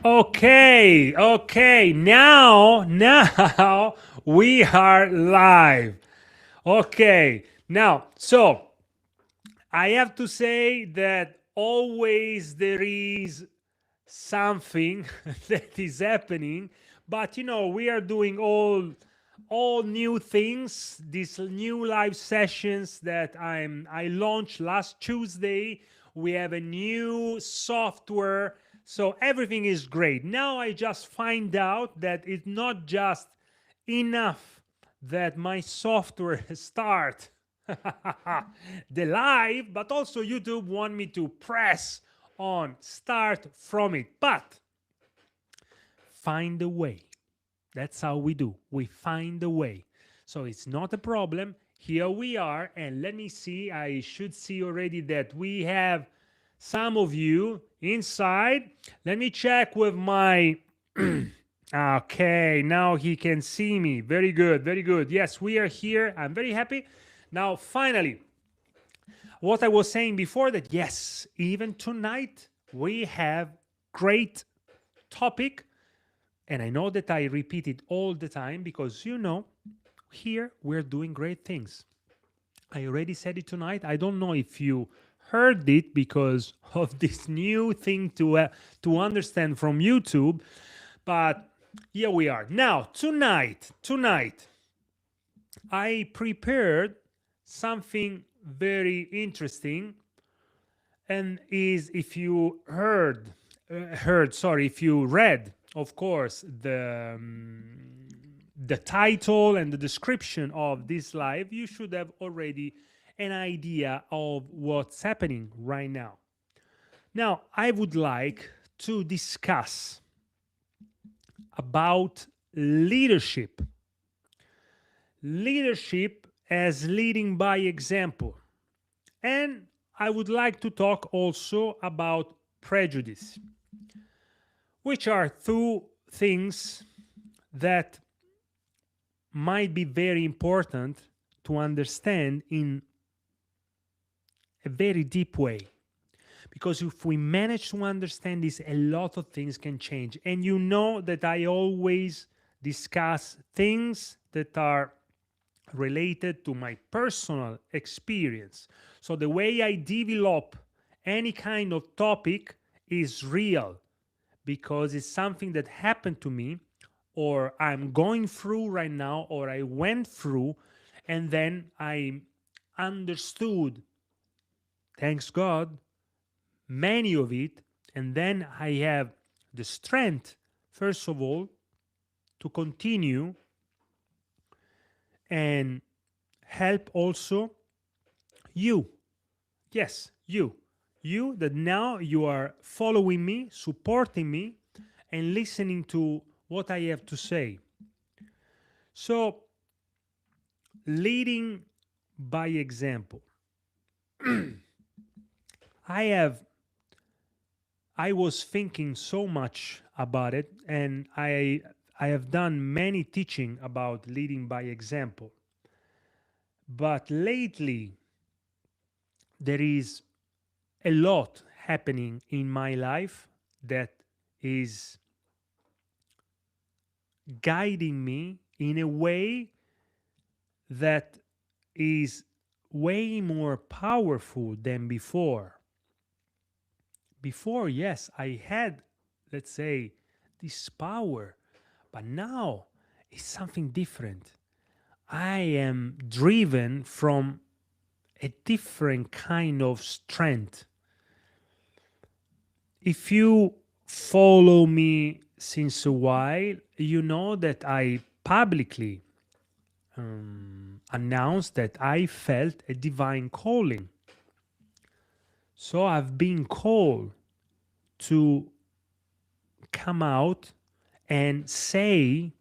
Okay. Now we are live. Okay. Now, so I have to say that always there is something that is happening, but we are doing all new things, these new live sessions that I launched last Tuesday. We have a new software, so everything is great. Now I just find out that it's not just enough that my software start the live, but also YouTube want me to press on start from it. But find a way. That's how we do. We find a way. So it's not a problem. Here we are. And let me see. I should see already that we have some of you inside. Let me check with my. Okay, now he can see me. Very good. Very good. Yes, we are here. I'm very happy. Now, finally, what I was saying before that, yes, even tonight we have great topic. And I know that I repeat it all the time because here we're doing great things. I already said it tonight. I don't know if you heard it because of this new thing to understand from YouTube, but here we are. Now, tonight, I prepared something very interesting, and is if you if you read, of course, the title and the description of this live, you should have already an idea of what's happening right now. Now, I would like to discuss about leadership. Leadership as leading by example. And I would like to talk also about prejudice, which are two things that might be very important to understand in a very deep way. Because if we manage to understand this, a lot of things can change. And you know that I always discuss things that are related to my personal experience. So the way I develop any kind of topic is real because it's something that happened to me, or I'm going through right now, or I went through, and then I understood, thanks God, many of it, and then I have the strength, first of all, to continue and help also you. Yes, you. You that now you are following me, supporting me, and listening to what I have to say. So, leading by example. I was thinking so much about it, and I have done many teaching about leading by example. But lately there is a lot happening in my life that is guiding me in a way that is way more powerful than before. Before, yes, I had, let's say, this power, but now it's something different. I am driven from a different kind of strength. If you follow me since a while, you know that I publicly announced that I felt a divine calling. So I've been called to come out and say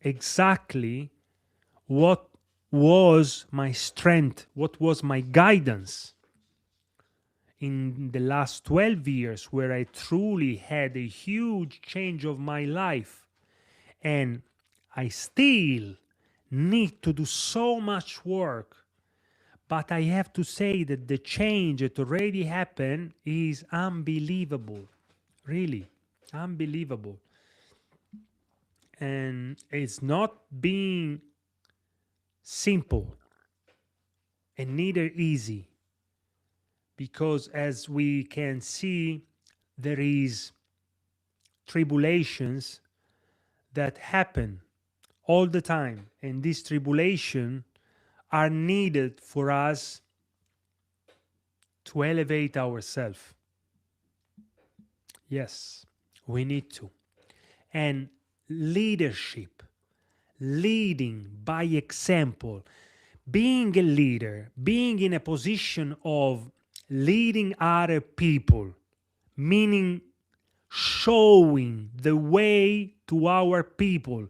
exactly what was my strength, what was my guidance in the last 12 years, where I truly had a huge change of my life. And I still need to do so much work. But I have to say that the change that already happened is unbelievable, really. Unbelievable. And it's not being simple and neither easy, because as we can see, there is tribulations that happen all the time, and these tribulations are needed for us to elevate ourselves. Yes, we need to. And leadership, leading by example, being a leader, being in a position of leading other people, meaning showing the way to our people.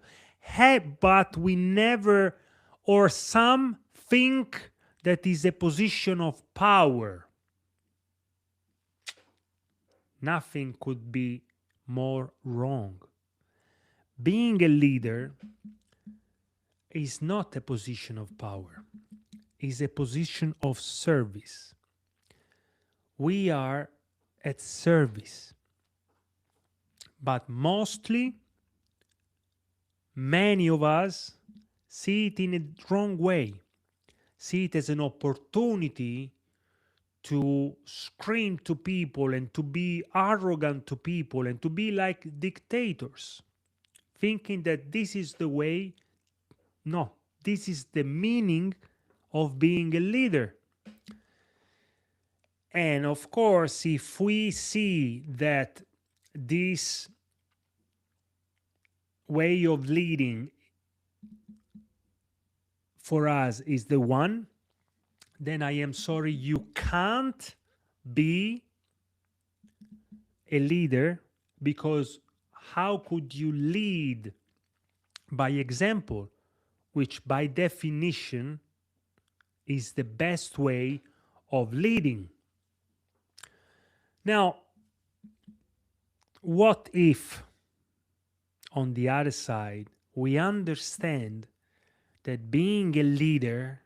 But we never, or some think that is a position of power. Nothing could be more wrong. Being a leader is not a position of power, is a position of service. We are at service, but mostly many of us see it in a wrong way, see it as an opportunity to scream to people and to be arrogant to people and to be like dictators, thinking that this is the way. No, this is the meaning of being a leader. And of course, if we see that this way of leading for us is the one, then I am sorry, you can't be a leader, because how could you lead by example, which by definition is the best way of leading? Now, what if on the other side we understand that being a leader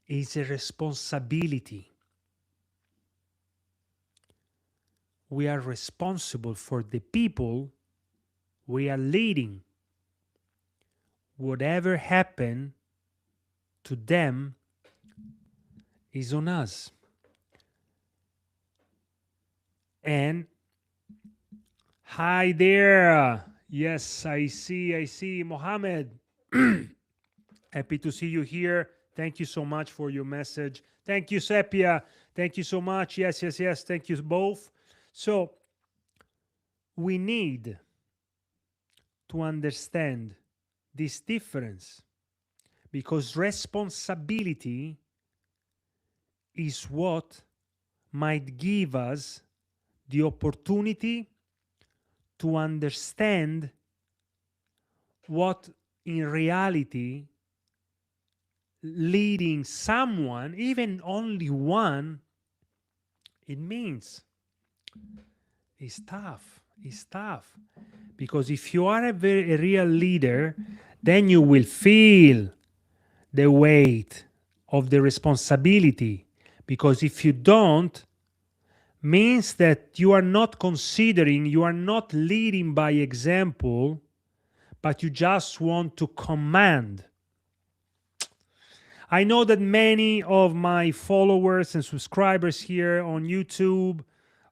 is a responsibility? We are responsible for the people we are leading. Whatever happened to them is on us. And hi there. Yes, I see Mohammed. Happy to see you here. Thank you so much for your message. Thank you, Sepia. Thank you so much. Yes. Thank you both. So we need to understand this difference, because responsibility is what might give us the opportunity to understand what in reality leading someone, even only one, it means. It's tough. It's tough. Because if you are a real leader, then you will feel the weight of the responsibility. Because if you don't, means that you are not considering, you are not leading by example, but you just want to command. I know that many of my followers and subscribers here on YouTube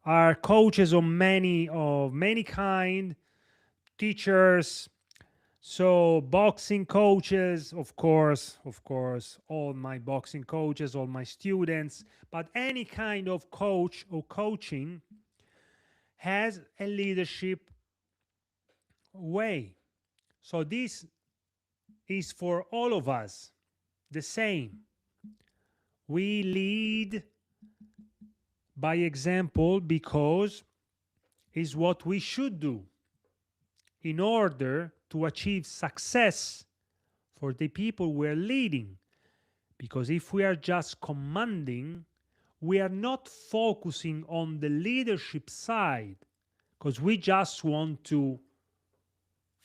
are coaches of many kind, teachers, so boxing coaches, of course, all my boxing coaches, all my students, but any kind of coach or coaching has a leadership way. So this is for all of us the same. We lead by example because it's what we should do in order to achieve success for the people we're leading. Because if we are just commanding, we are not focusing on the leadership side, because we just want to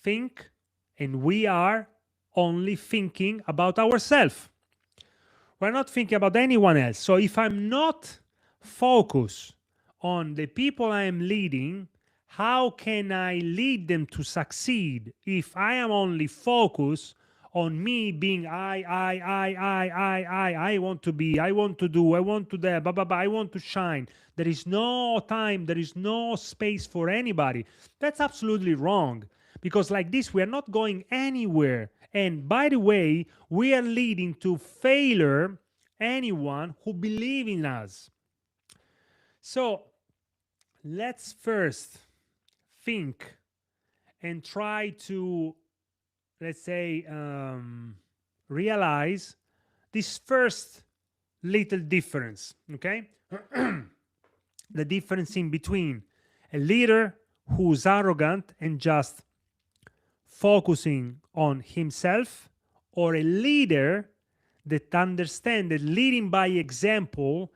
think, and we are only thinking about ourselves. We're not thinking about anyone else. So if I'm not focused on the people I am leading, how can I lead them to succeed if I am only focused on me being I want to be, I want to do, I want to that, blah, blah, blah, I want to shine. There is no time, there is no space for anybody. That's absolutely wrong, because like this, we are not going anywhere. And by the way, we are leading to failure anyone who believe in us. So let's first think and try to, let's say, realize this first little difference, okay? The difference in between a leader who's arrogant and just focusing on himself, or a leader that understands that leading by example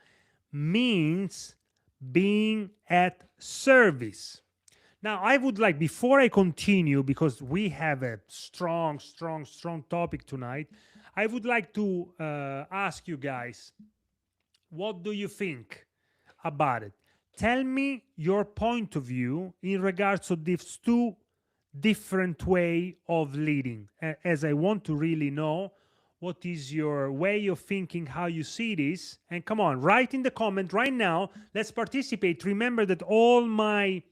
means being at service. Now, I would like, before I continue, because we have a strong topic tonight, I would like to ask you guys, what do you think about it? Tell me your point of view in regards to these two different way of leading, as I want to really know what is your way of thinking, how you see this. And come on, write in the comment right now. Let's participate. Remember that all my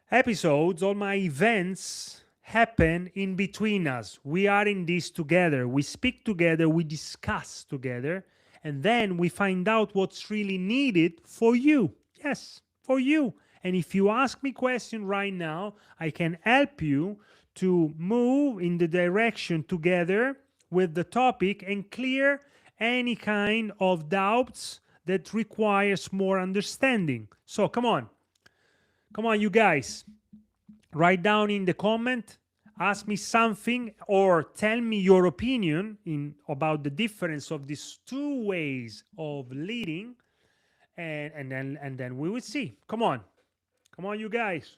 episodes, all my events happen in between us. We are in this together. We speak together, we discuss together, and then we find out what's really needed for you. Yes, for you. And if you ask me question right now, I can help you to move in the direction together with the topic and clear any kind of doubts that requires more understanding. So come on, you guys, write down in the comment, ask me something, or tell me your opinion about the difference of these two ways of leading, and then we will see. Come on, you guys.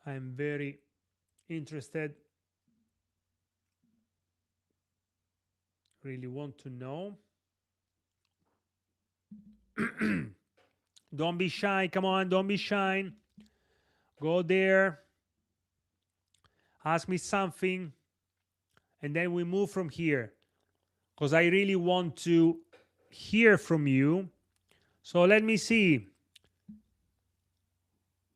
I'm very interested. Really want to know. Don't be shy. Come on, don't be shy. Go there. Ask me something. And then we move from here, because I really want to hear from you. So let me see.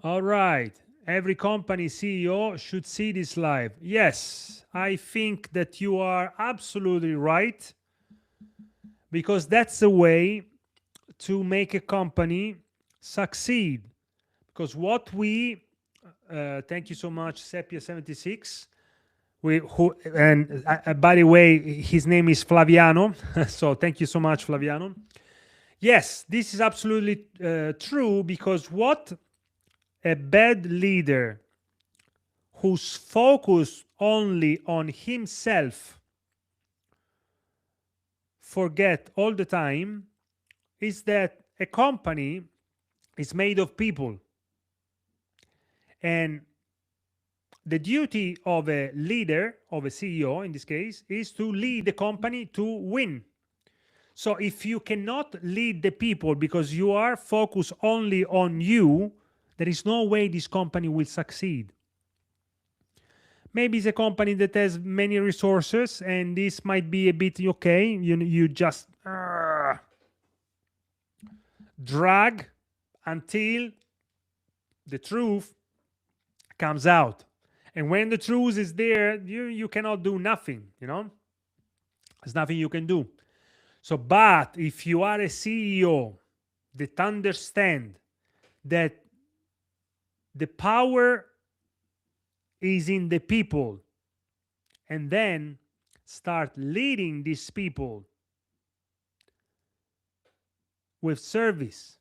All right. Every company CEO should see this live. Yes, I think that you are absolutely right, because that's the way to make a company succeed. Because what we thank you so much, Sepia76. By the way, his name is Flaviano. So thank you so much, Flaviano. Yes, this is absolutely true, because what a bad leader who's focused only on himself forget all the time is that a company is made of people. And the duty of a leader, of a CEO in this case, is to lead the company to win. So if you cannot lead the people because you are focused only on you, there is no way this company will succeed. Maybe it's a company that has many resources, and this might be a bit okay. You just drag until the truth comes out. And when the truth is there, you cannot do nothing, There's nothing you can do. So, but if you are a CEO that understand that the power is in the people, and then start leading these people with service,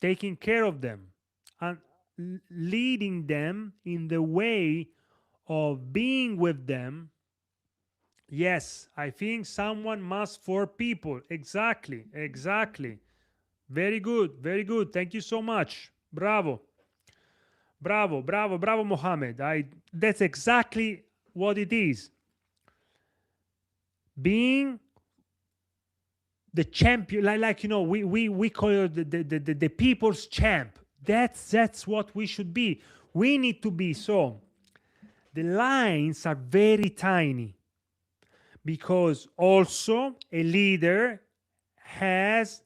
taking care of them, and leading them in the way of being with them. Yes, I think someone must for people. Exactly. Very good. Thank you so much. Bravo, Mohammed. That's exactly what it is. Being the champion, like you know, we call it the people's champ. That's what we should be. We need to be. So the lines are very tiny, because also a leader has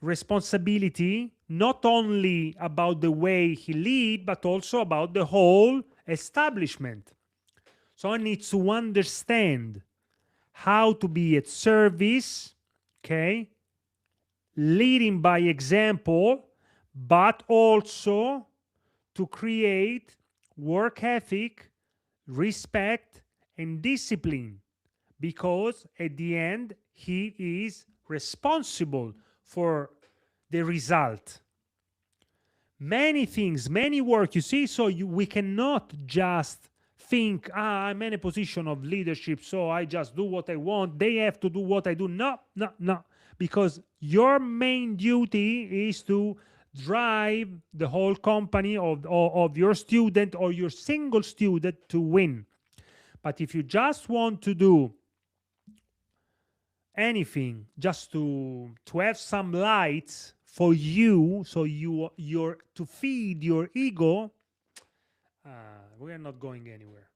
responsibility not only about the way he lead, but also about the whole establishment. So I need to understand how to be at service, okay, leading by example, but also to create work ethic, respect, and discipline, because at the end he is responsible for the result. Many things, many work, you see, so we cannot just think, I'm in a position of leadership, so I just do what I want, they have to do what I do. No, no, no, because your main duty is to drive the whole company of your student or your single student to win. But if you just want to do anything just to have some lights for you, so you're to feed your ego, we are not going anywhere.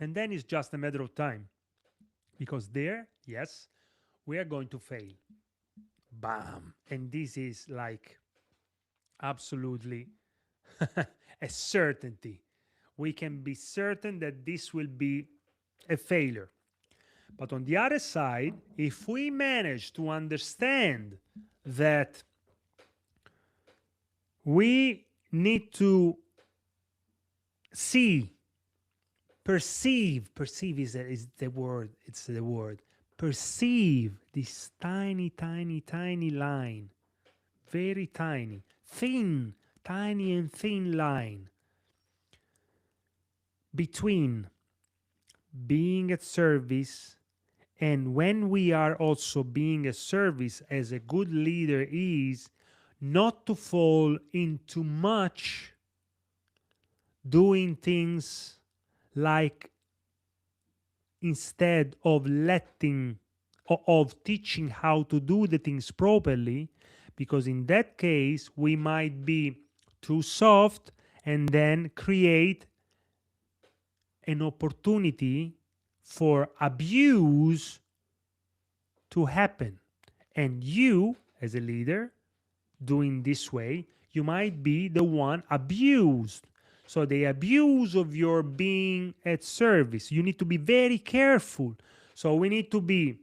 And then it's just a matter of time, because there, yes, we are going to fail. Bam. And this is like absolutely a certainty. We can be certain that this will be a failure. But on the other side, if we manage to understand that we need to see, perceive is the word, it's the word, perceive this tiny line, very tiny, tiny and thin line between being at service, and when we are also being a service, as a good leader is not to fall into much doing things like, instead of teaching how to do the things properly, because in that case we might be too soft and then create an opportunity for abuse to happen. And you, as a leader, doing this way, you might be the one abused. So the abuse of your being at service, you need to be very careful. So we need to be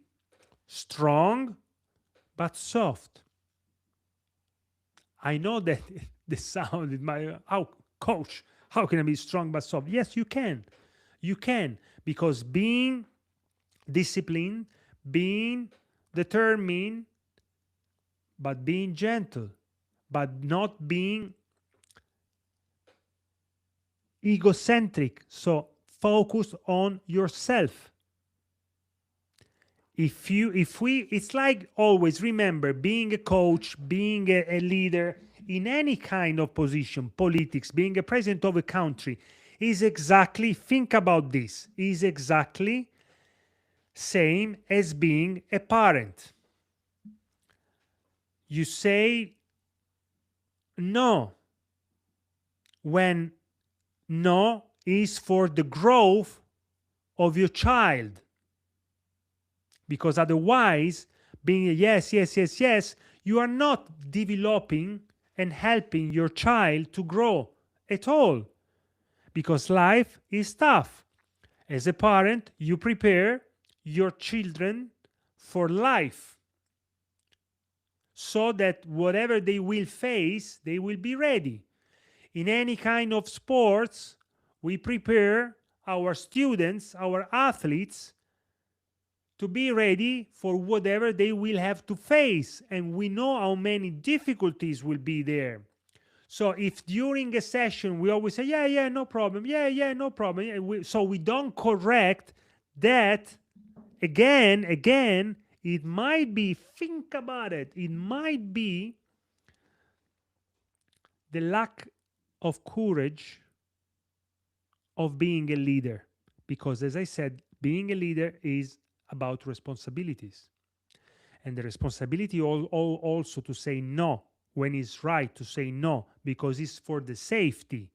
strong but soft. I know that the sound in my, coach, how can I be strong but soft? Yes, you can. You can, because being disciplined, being determined, but being gentle, but not being egocentric. So focus on yourself. It's like, always remember, being a coach, being a leader in any kind of position, politics, being a president of a country, is exactly, think about this, is exactly same as being a parent. You say no when no is for the growth of your child, because otherwise, being a yes, you are not developing and helping your child to grow at all, because life is tough. As a parent, you prepare your children for life, so that whatever they will face, they will be ready. In any kind of sports, we prepare our students, our athletes, to be ready for whatever they will have to face. And we know how many difficulties will be there. So if during a session we always say, yeah, no problem, yeah, no problem, so we don't correct that, again, it might be, think about it, it might be the lack of courage of being a leader. Because as I said, being a leader is about responsibilities. And the responsibility also to say no when it's right to say no, because it's for the safety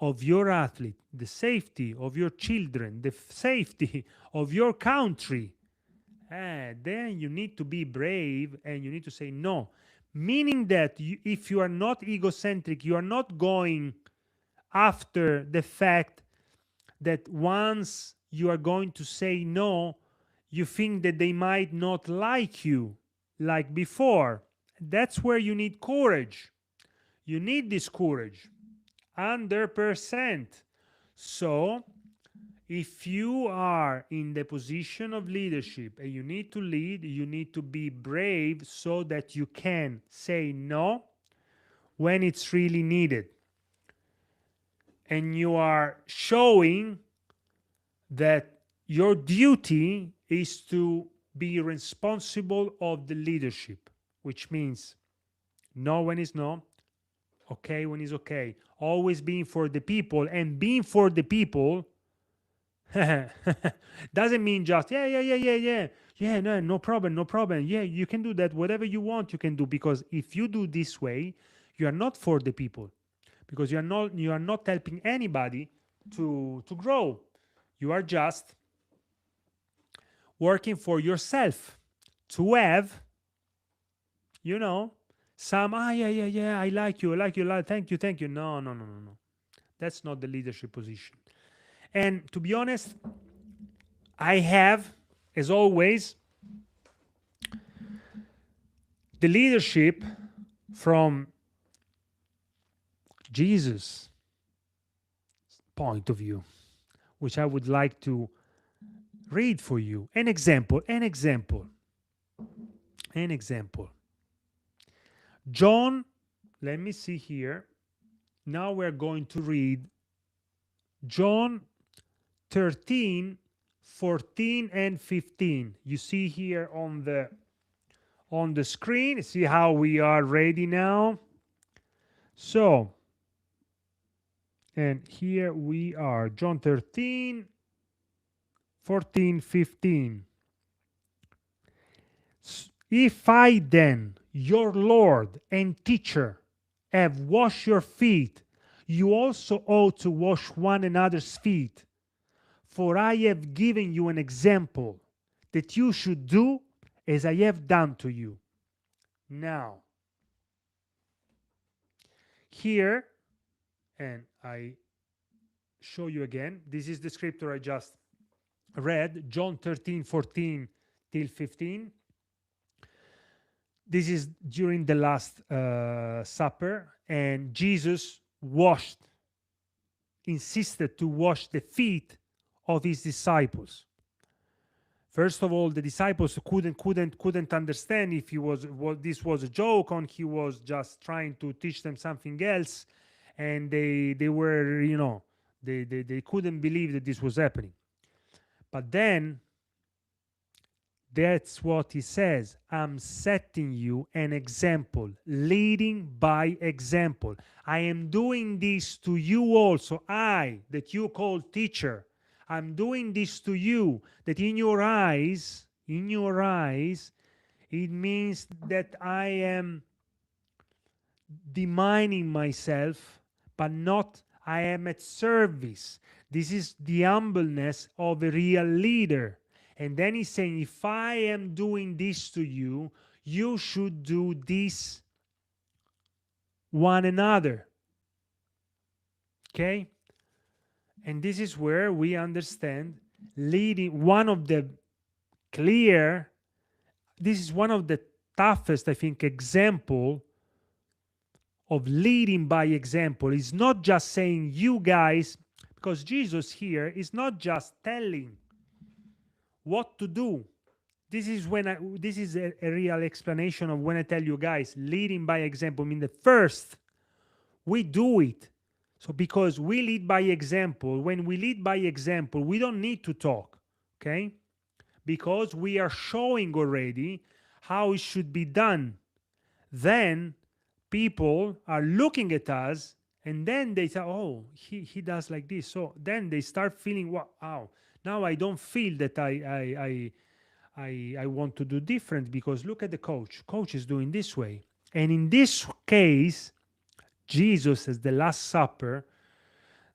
of your athlete, the safety of your children, the safety of your country. Then you need to be brave and you need to say no. Meaning that if you are not egocentric, you are not going after the fact that once you are going to say no, you think that they might not like you like before. That's where you need courage. You need this courage, 100%. So, if you are in the position of leadership and you need to lead, you need to be brave so that you can say no when it's really needed. And you are showing that your duty is to be responsible of the leadership, which means no when it's no, okay when it's okay, always being for the people. And being for the people doesn't mean just yeah, no problem, no problem, yeah, you can do that, whatever you want you can do. Because if you do this way, you are not for the people, because you are not helping anybody to grow. You are just working for yourself to have, some yeah, I like you, thank you. No. That's not the leadership position. And to be honest, I have, as always, the leadership from Jesus' point of view, which I would like to read for you. An example. John, let me see here. Now we're going to read John 13, 14, and 15. You see here on the screen. See how we are ready now. So, and here we are, John 13, 14, 15. If I then, your Lord and teacher, have washed your feet, you also ought to wash one another's feet. For I have given you an example that you should do as I have done to you. Now, here, and I show you again, this is the scripture I just read, John 13, 14 till 15. This is during the Last Supper, and Jesus insisted to wash the feet of his disciples. First of all, the disciples couldn't understand if this was a joke or he was just trying to teach them something else, and they were they couldn't believe that this was happening. But then that's what he says. I'm setting you an example, leading by example. I am doing this to you also. I, that you call teacher, I'm doing this to you, that in your eyes, it means that I am demeaning myself, but not, I am at service. This is the humbleness of a real leader. And then he's saying, if I am doing this to you, you should do this one another. Okay? And this is where we understand leading. This is one of the toughest, I think, example of leading by example. Is not just saying, you guys, because Jesus here is not just telling what to do. This is a real explanation of when I tell you guys, leading by example. I mean, the first, we do it. So because we lead by example, when we lead by example, we don't need to talk, okay? Because we are showing already how it should be done. Then people are looking at us, and then they say, oh, he does like this. So then they start feeling, wow, Now I don't feel that I want to do different, because look at the coach. Coach is doing this way. And in this case, Jesus, as the Last Supper,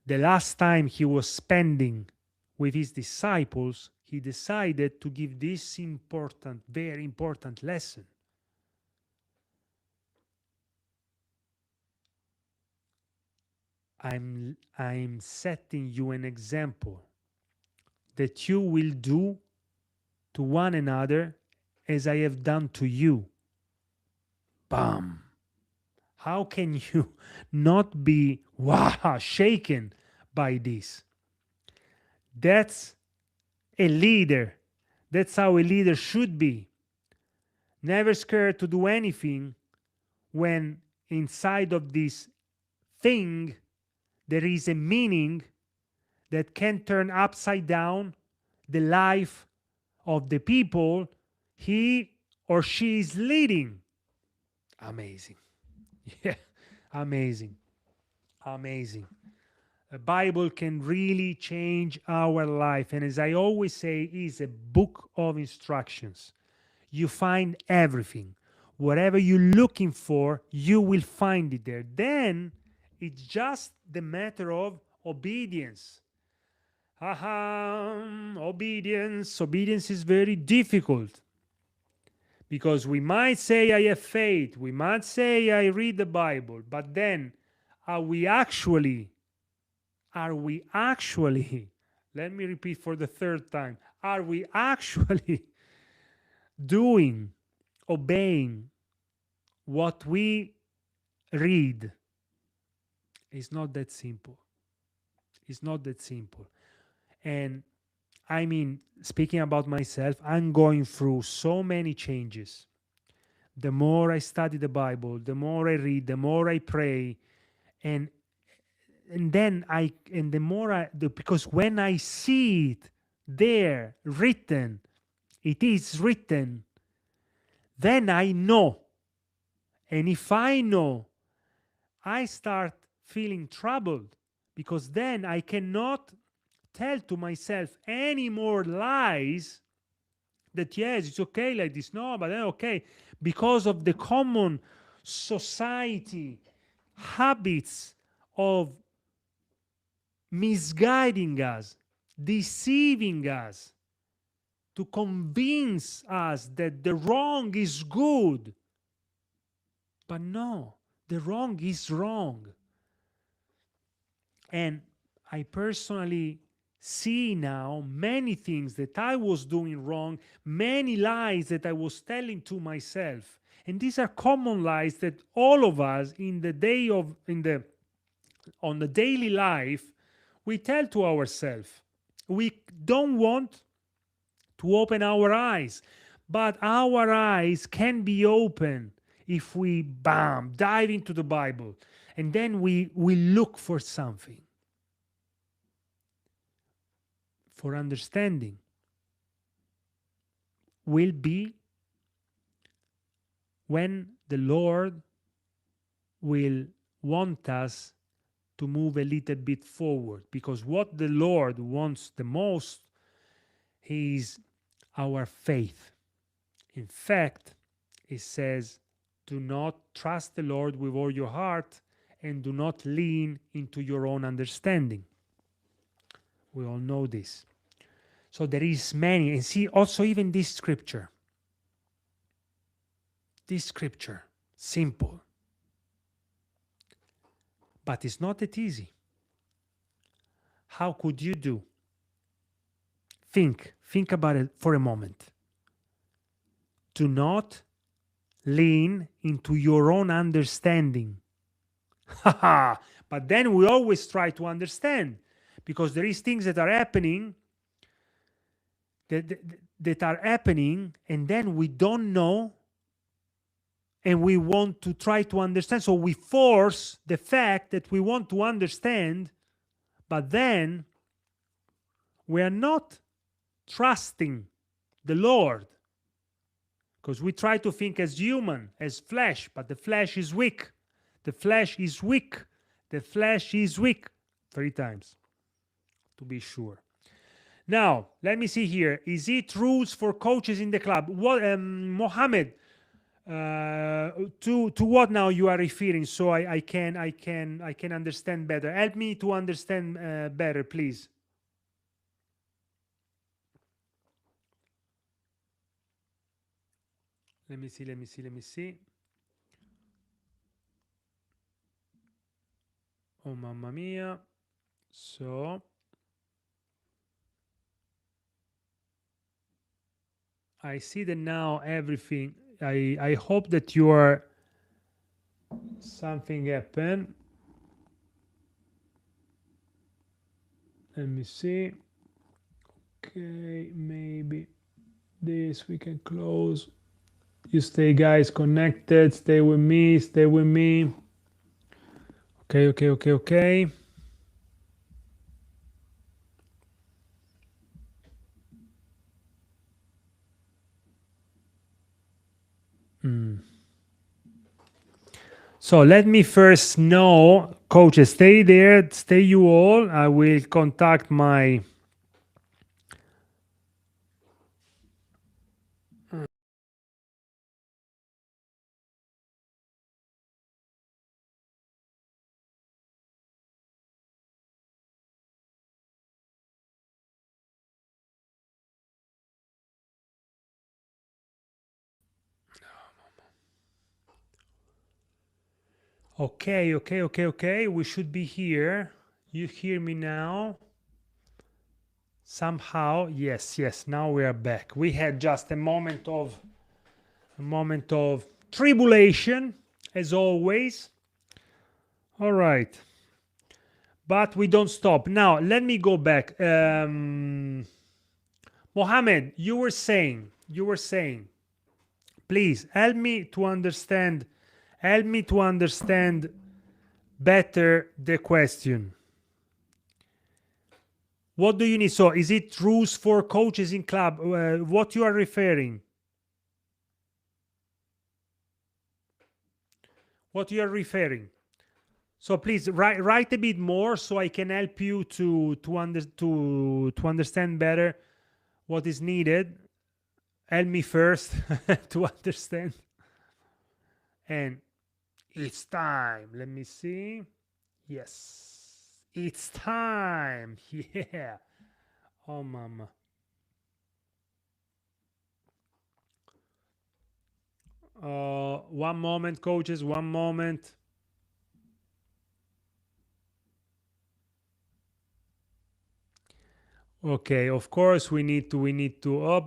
the last time he was spending with his disciples, he decided to give this important, very important lesson. I'm setting you an example that you will do to one another as I have done to you. Bam. How can you not be shaken by this? That's a leader. That's how a leader should be. Never scared to do anything when inside of this thing there is a meaning that can turn upside down the life of the people he or she is leading. Amazing. Yeah, amazing. Amazing. The Bible can really change our life. And as I always say, it's a book of instructions. You find everything. Whatever you're looking for, you will find it there. Then it's just the matter of obedience. Obedience. Obedience is very difficult, because we might say I have faith, we might say I read the Bible, but then are we actually, let me repeat for the third time, are we actually doing, obeying what we read? It's not that simple. It's not that simple. And I mean, speaking about myself, I'm going through so many changes. The more I study the Bible, the more I read, the more I pray, and then the more because when I see it there written, it is written, then I know. And if I know, I start feeling troubled, because then I cannot tell to myself any more lies that yes, it's okay like this. No, but then okay, because of the common society habits of misguiding us, deceiving us, to convince us that the wrong is good. But no, the wrong is wrong. And I personally see now many things that I was doing wrong, many lies that I was telling to myself. And these are common lies that all of us on the daily life, we tell to ourselves. We don't want to open our eyes, but our eyes can be open if we dive into the Bible, and then we look for something, for understanding. Will be when the Lord will want us to move a little bit forward, because what the Lord wants the most is our faith. In fact, it says, do not trust the Lord with all your heart, and do not lean into your own understanding. We all know this. So there is many, and see also even this scripture, simple, but it's not that easy. How could you do? Think about it for a moment. Do not lean into your own understanding. But then we always try to understand, because there is things that are happening that are happening, and then we don't know, and we want to try to understand. So we force the fact that we want to understand, but then we are not trusting the Lord, because we try to think as human, as flesh, but the flesh is weak. The flesh is weak. The flesh is weak. 3 times, to be sure. Now, let me see here. Is it rules for coaches in the club? What, Mohammed? To what now you are referring? So I can understand better. Help me to understand better, please. Let me see. Let me see. Let me see. Oh, mamma mia. So I see that now everything. I hope that you are something happen. Let me see. Okay, maybe this we can close. You stay, guys, connected. Stay with me. Stay with me. Okay, okay, okay, okay. So let me first know, coaches, stay there, stay you all. I will contact my okay, okay, okay, okay. We should be here. You hear me now? Somehow, yes, yes. Now we are back. We had just a moment of tribulation, as always. All right, but we don't stop. Now let me go back. Mohammed, you were saying. Please help me to understand. Help me to understand better the question. What do you need? So is it rules for coaches in club? What you are referring? What you are referring? So please write a bit more so I can help you to understand better what is needed. Help me first to understand. And it's time. Let me see. Yes, it's time. Yeah. Oh, mama. One moment, coaches. One moment. Okay, of course we need to. Oh,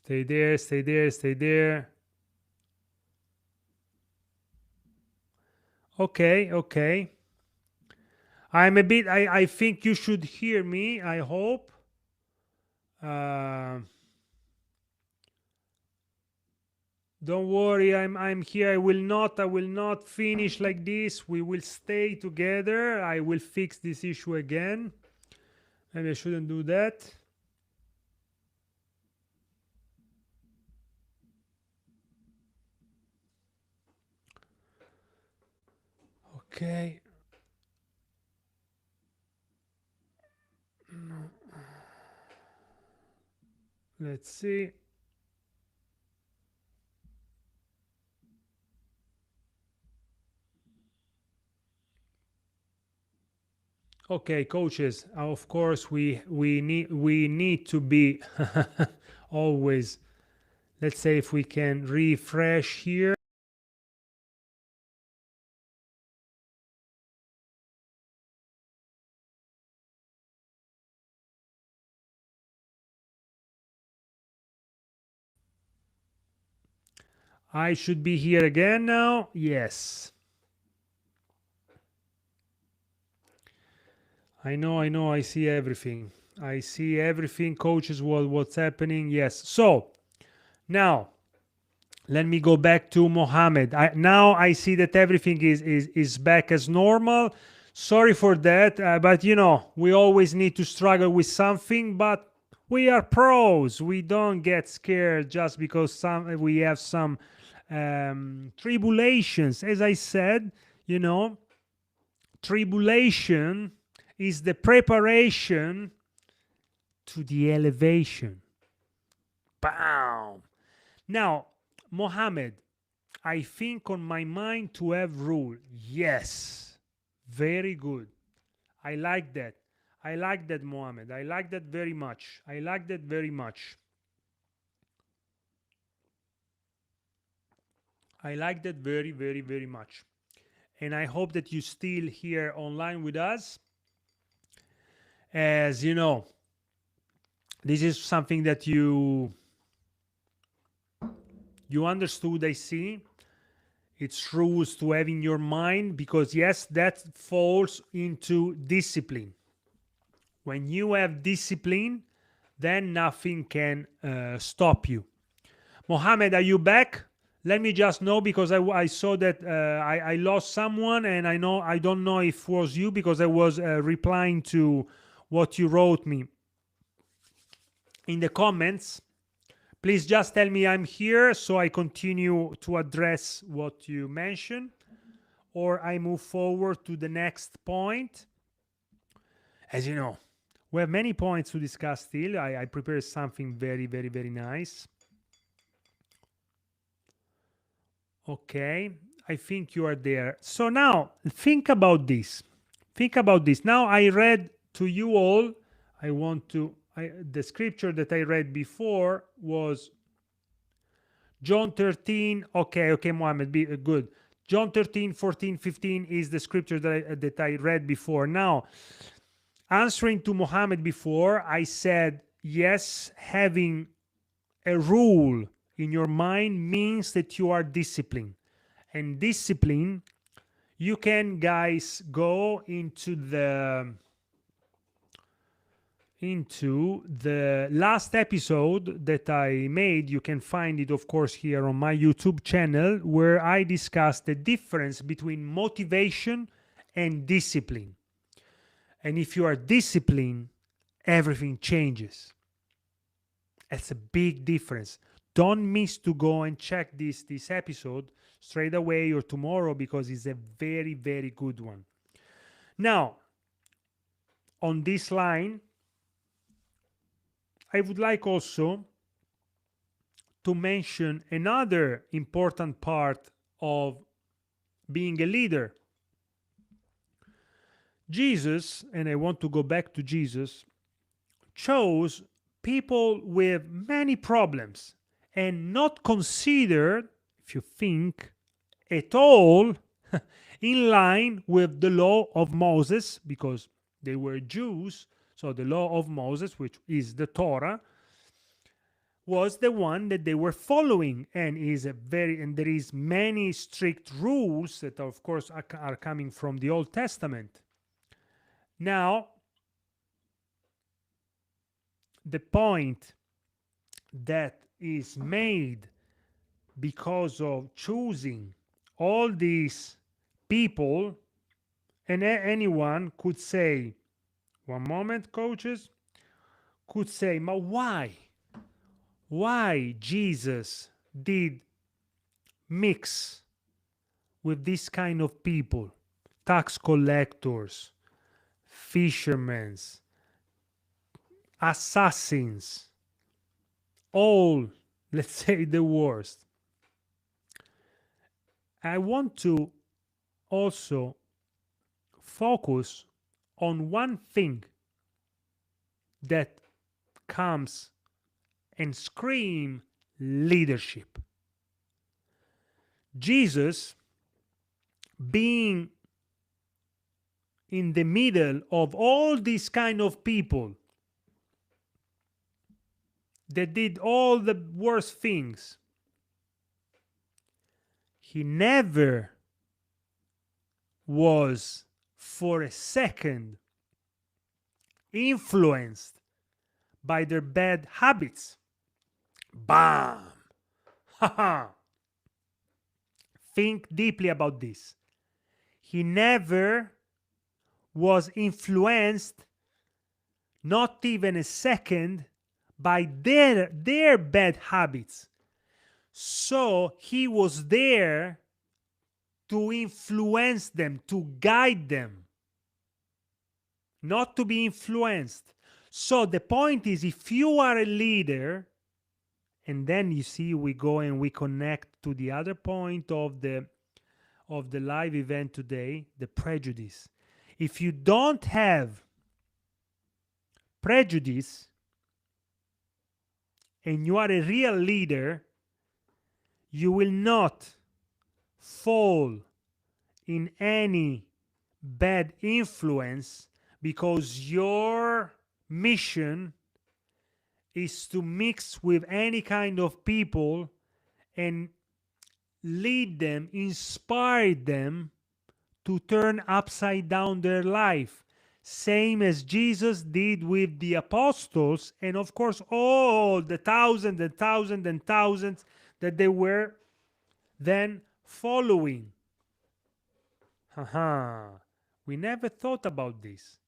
Stay there. Stay there. Stay there. Okay. Okay. I'm a bit. I think you should hear me. I hope. Don't worry, I'm here. I will not finish like this. We will stay together. I will fix this issue again. Maybe I shouldn't do that. Okay. Let's see. Okay, coaches. Of course, we need to be always. Let's say if we can refresh here. I should be here again now. Yes. I know. I see everything. I see everything, coaches. What's happening? Yes. So now let me go back to Mohammed. Now I see that everything is back as normal. Sorry for that, but we always need to struggle with something. But we are pros. We don't get scared just because we have some tribulations. As I said, you know, tribulation is the preparation to the elevation. Bam! Now, Mohammed, I think on my mind to have rule. Yes. Very good. I like that. I like that, Mohammed. I like that very much. I like that very much. I like that very, very, very much. And I hope that you still here online with us. As you know, this is something that you understood, I see. It's rules to have in your mind, because yes, that falls into discipline. When you have discipline, then nothing can stop you. Mohammed, are you back? Let me just know, because I saw that I lost someone, and I don't know if it was you, because I was replying to what you wrote me in the comments. Please just tell me I'm here, so I continue to address what you mentioned, or I move forward to the next point. As you know, we have many points to discuss still. I prepared something very, very, very nice. Okay, I think you are there. So now think about this. Think about this. Now I read to you all. The scripture that I read before was John 13. Okay, Mohammed, be good. John 13, 14, 15 is the scripture that I read before. Now, answering to Mohammed before, I said, yes, having a rule in your mind means that you are disciplined. And discipline, you can, guys, go into the last episode that I made. You can find it, of course, here on my YouTube channel, where I discussed the difference between motivation and discipline. And if you are disciplined, everything changes. It's a big difference. Don't miss to go and check this episode straight away or tomorrow, because it's a very, very good one. Now, on this line, I would like also to mention another important part of being a leader. Jesus, and I want to go back to Jesus, chose people with many problems and not considered, if you think, at all in line with the law of Moses, because they were Jews. So the law of Moses, which is the Torah, was the one that they were following, and there is many strict rules that, of course, are coming from the Old Testament. Now, the point that is made because of choosing all these people, and anyone could say, one moment, coaches, could say, but why Jesus did mix with this kind of people, tax collectors, fishermen, assassins, all, let's say, the worst. I want to also focus on one thing that comes and scream leadership. Jesus, being in the middle of all these kind of people that did all the worst things, he never was for a second influenced by their bad habits. Bam! Haha! Think deeply about this. He never was influenced, not even a second, by their bad habits. So he was there to influence them, to guide them, not to be influenced. So the point is, if you are a leader, and then you see we go and we connect to the other point of the live event today, the prejudice. If you don't have prejudice and you are a real leader, you will not fall in any bad influence, because your mission is to mix with any kind of people and lead them, inspire them to turn upside down their life, same as Jesus did with the apostles, and of course all the thousands and thousands and thousands that they were then following. Haha, we never thought about this.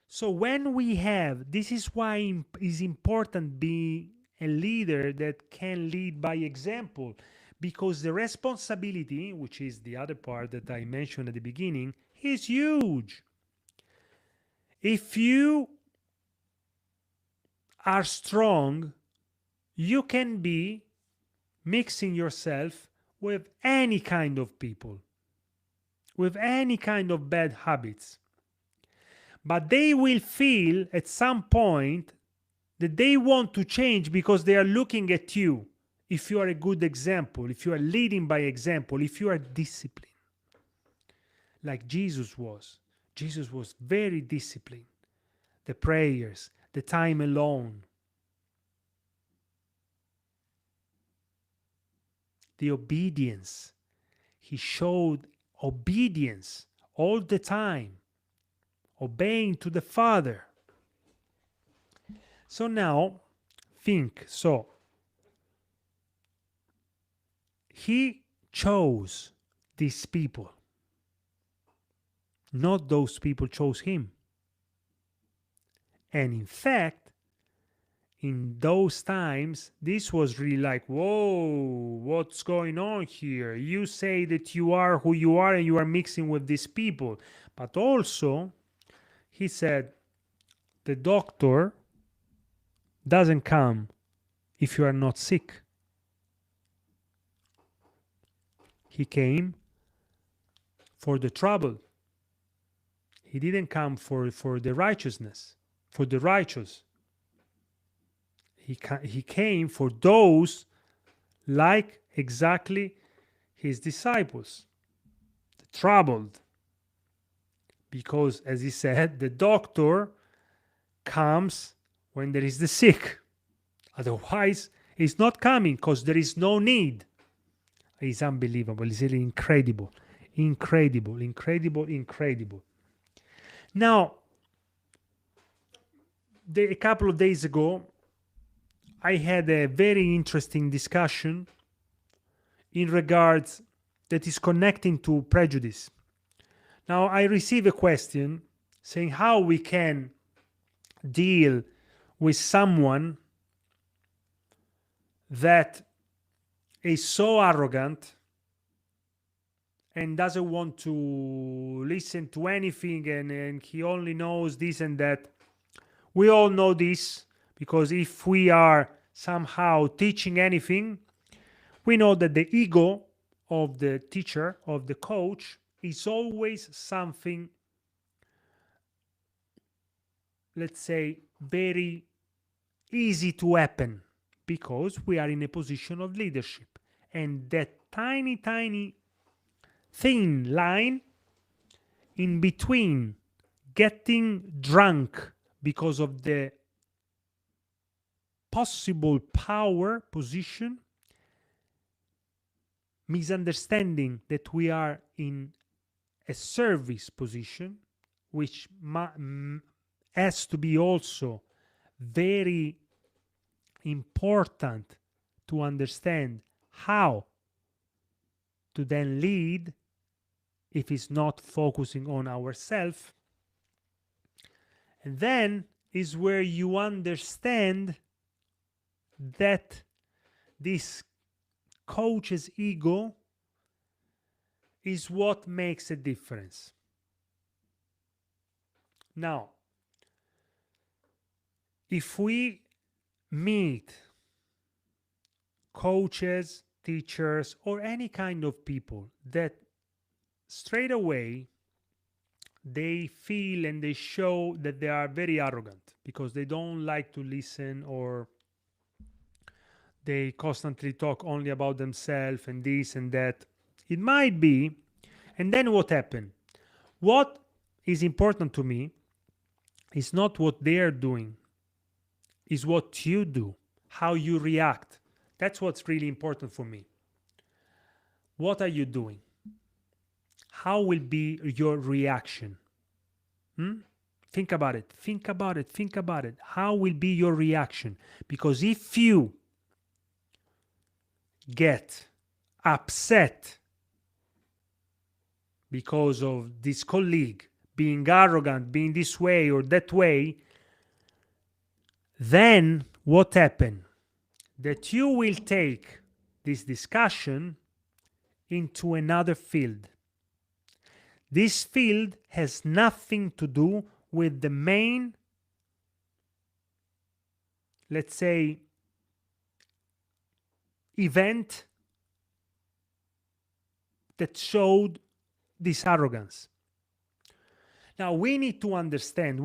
So when we have, this is why it's important being a leader that can lead by example, because the responsibility, which is the other part that I mentioned at the beginning, is huge. If you are strong, you can be mixing yourself with any kind of people, with any kind of bad habits. But they will feel at some point that they want to change because they are looking at you. If you are a good example, if you are leading by example, if you are disciplined, like Jesus was. Jesus was very disciplined. The prayers, the time alone, the obedience. He showed obedience all the time, obeying to the Father. So now, think. So, he chose these people. Not those people chose him. And in fact, in those times, this was really like, whoa, what's going on here? You say that you are who you are and you are mixing with these people. But also, he said, the doctor doesn't come if you are not sick. He came for the trouble. He didn't come for the righteousness, for the righteous. He came for those like exactly his disciples, the troubled. Because, as he said, the doctor comes when there is the sick. Otherwise, he's not coming because there is no need. It's unbelievable. It's really incredible. Incredible, incredible, incredible. Now, a couple of days ago, I had a very interesting discussion in regards that is connecting to prejudice. Now, I received a question saying how we can deal with someone that is so arrogant and doesn't want to listen to anything, and he only knows this and that. We all know this, because if we are somehow teaching anything, we know that the ego of the teacher, of the coach, is always something, let's say, very easy to happen, because we are in a position of leadership. And that tiny, tiny thin line in between getting drunk because of the possible power position, misunderstanding that we are in a service position, which has to be also very important to understand how to then lead if it's not focusing on ourselves. And then is where you understand that this coach's ego is what makes a difference. Now, if we meet coaches, teachers, or any kind of people that straight away they feel and they show that they are very arrogant because they don't like to listen, or they constantly talk only about themselves and this and that, it might be. And then what happened? What is important to me is not what they are doing, is what you do, how you react. That's what's really important for me. What are you doing? How will be your reaction? Think about it. Think about it. Think about it. How will be your reaction? Because if you get upset because of this colleague being arrogant, being this way or that way, then what happened? That you will take this discussion into another field. This field has nothing to do with the main, let's say, event that showed this arrogance. Now we need to understand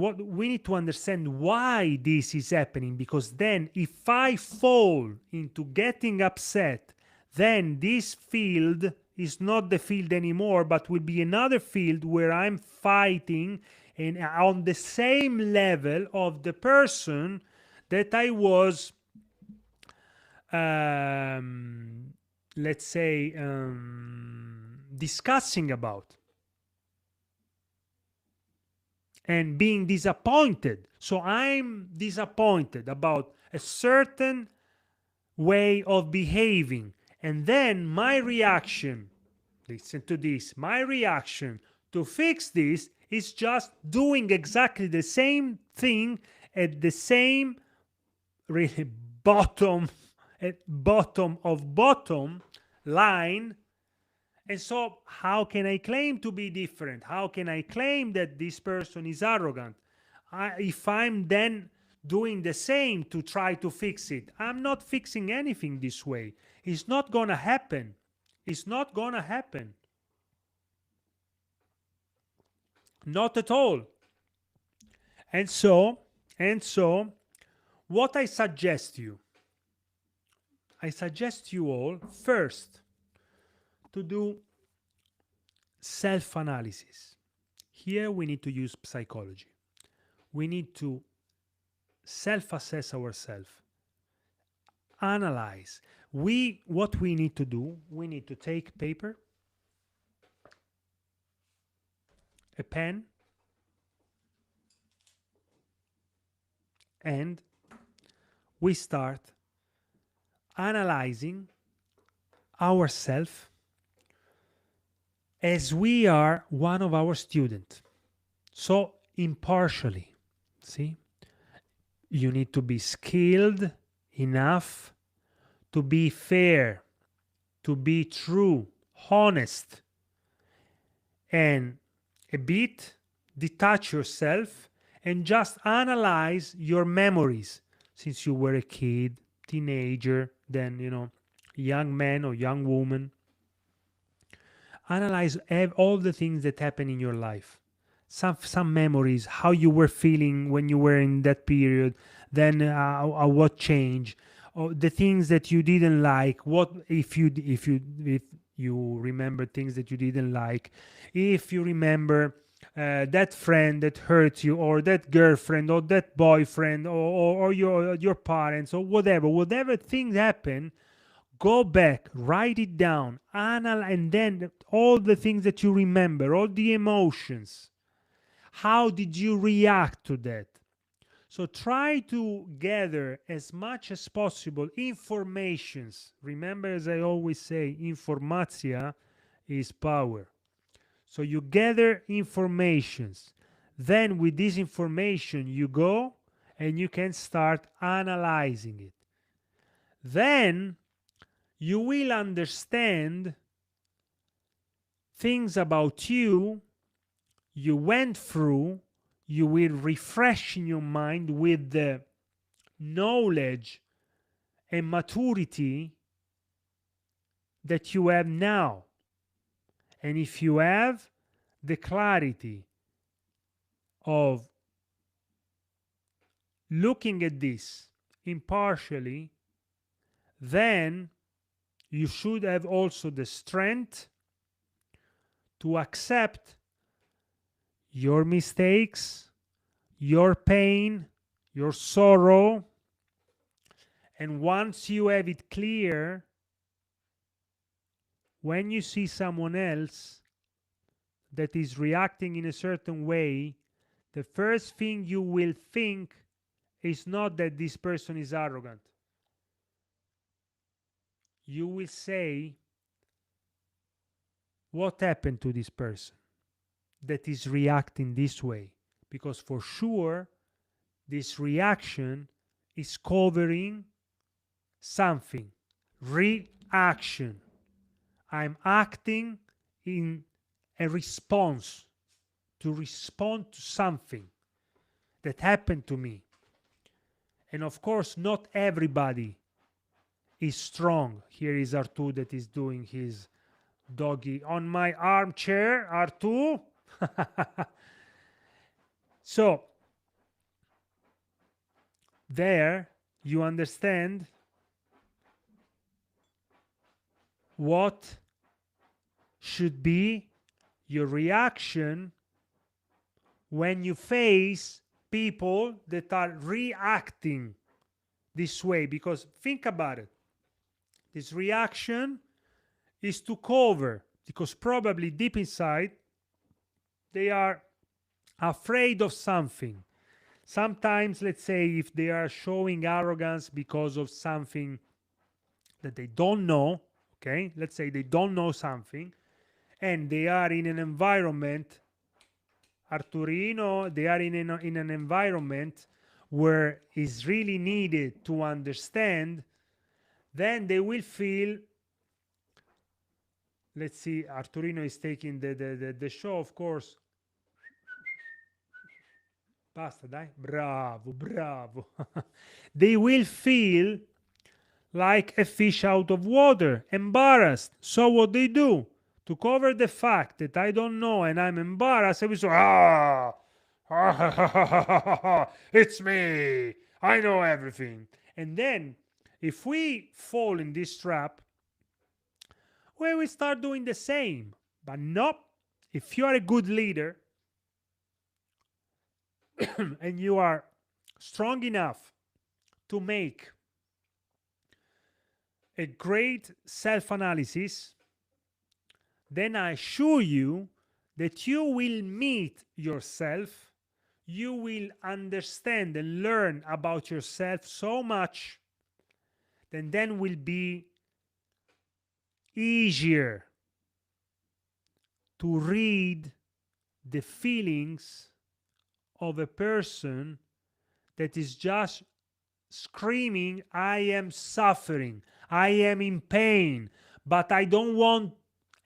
why this is happening, because then if I fall into getting upset, then this field is not the field anymore, but will be another field where I'm fighting and on the same level of the person that I was let's say discussing about and being disappointed. So I'm disappointed about a certain way of behaving, and then my reaction, listen to this, my reaction to fix this is just doing exactly the same thing at the same really bottom of bottom line. And so how can I claim to be different? How can I claim that this person is arrogant if I'm then doing the same to try to fix it? I'm not fixing anything this way. It's not gonna happen. It's not gonna happen. Not at all. And so what I suggest you all first to do self-analysis. Here we need to use psychology. We need to self-assess ourselves, analyze. What we need to do, we need to take paper, a pen, and we start analyzing ourselves as we are one of our students. So impartially, see? You need to be skilled enough to be fair, to be true, honest, and a bit detach yourself and just analyze your memories since you were a kid, teenager, then, young man or young woman. Analyze all the things that happen in your life. Some memories, how you were feeling when you were in that period, then what changed, or the things that you didn't like. What if you remember things that you didn't like, if you remember that friend that hurt you, or that girlfriend, or that boyfriend, or your parents, or whatever things happen. Go back, write it down, analyze, and then all the things that you remember, all the emotions. How did you react to that? So try to gather as much as possible informations. Remember, as I always say, informatia is power. So you gather informations. Then with this information, you go and you can start analyzing it. Then you will understand things about you you went through, you will refresh in your mind with the knowledge and maturity that you have now. And if you have the clarity of looking at this impartially, then you should have also the strength to accept your mistakes, your pain, your sorrow. And once you have it clear, when you see someone else that is reacting in a certain way, the first thing you will think is not that this person is arrogant. You will say, what happened to this person that is reacting this way? Because for sure, this reaction is covering something. Reaction. I'm acting in a response to respond to something that happened to me. And of course, not everybody is strong. Here is Artu that is doing his doggy on my armchair. Artu. So, there you understand what should be your reaction when you face people that are reacting this way. Because think about it, this reaction is to cover, because probably deep inside they are afraid of something. Sometimes, let's say, if they are showing arrogance because of something that they don't know, okay, let's say they don't know something, and they are in an environment, Arturino, they are in an environment where is really needed to understand, then they will feel, let's see, Arturino is taking the show, of course. Basta, dai. Bravo, bravo. They will feel like a fish out of water, embarrassed. So what they do? To cover the fact that I don't know and I'm embarrassed, I will say, it's me. I know everything. And then, if we fall in this trap, we will start doing the same. But no, if you are a good leader, and you are strong enough to make a great self-analysis, then I assure you that you will meet yourself, you will understand and learn about yourself so much that then will be easier to read the feelings of a person that is just screaming, I am suffering, I am in pain, but I don't want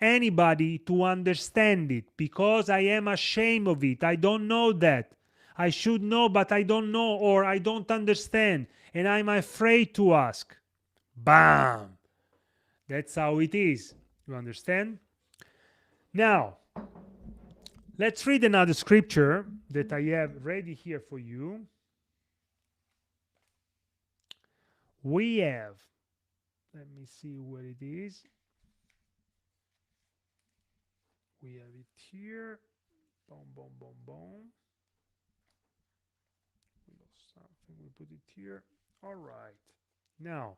anybody to understand it because I am ashamed of it. I don't know that. I should know, but I don't know, or I don't understand, and I'm afraid to ask. Bam! That's how it is. You understand? Now, let's read another scripture that I have ready here for you. We have, let me see where it is. We have it here. Boom, boom, boom, boom. We lost something. We put it here. All right. Now,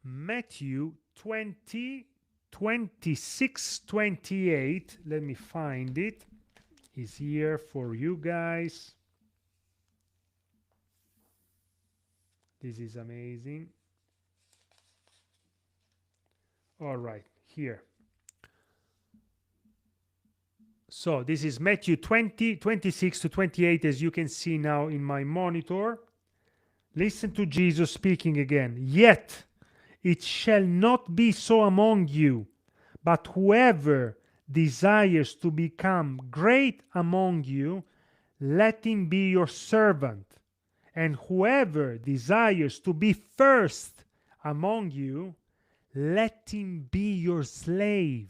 Matthew 20, 26, 28. Let me find it. It's here for you guys. This is amazing. All right, here. So this is Matthew 20, 26 to 28, as you can see now in my monitor. Listen to Jesus speaking again. Yet it shall not be so among you, But whoever desires to become great among you, let him be your servant. And whoever desires to be first among you, let him be your slave.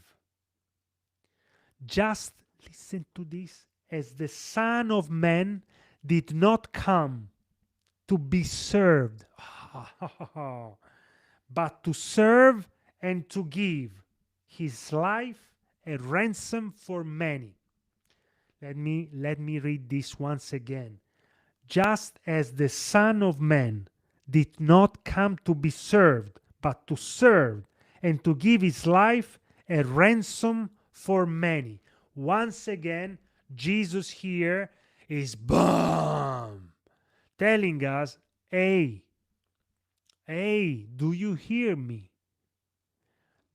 Just listen to this, as the Son of Man did not come to be served, but to serve and to give his life a ransom for many. Let me read this once again. Just as the Son of Man did not come to be served, but to serve and to give his life a ransom for many. Once again, Jesus here is boom, telling us, hey, do you hear me?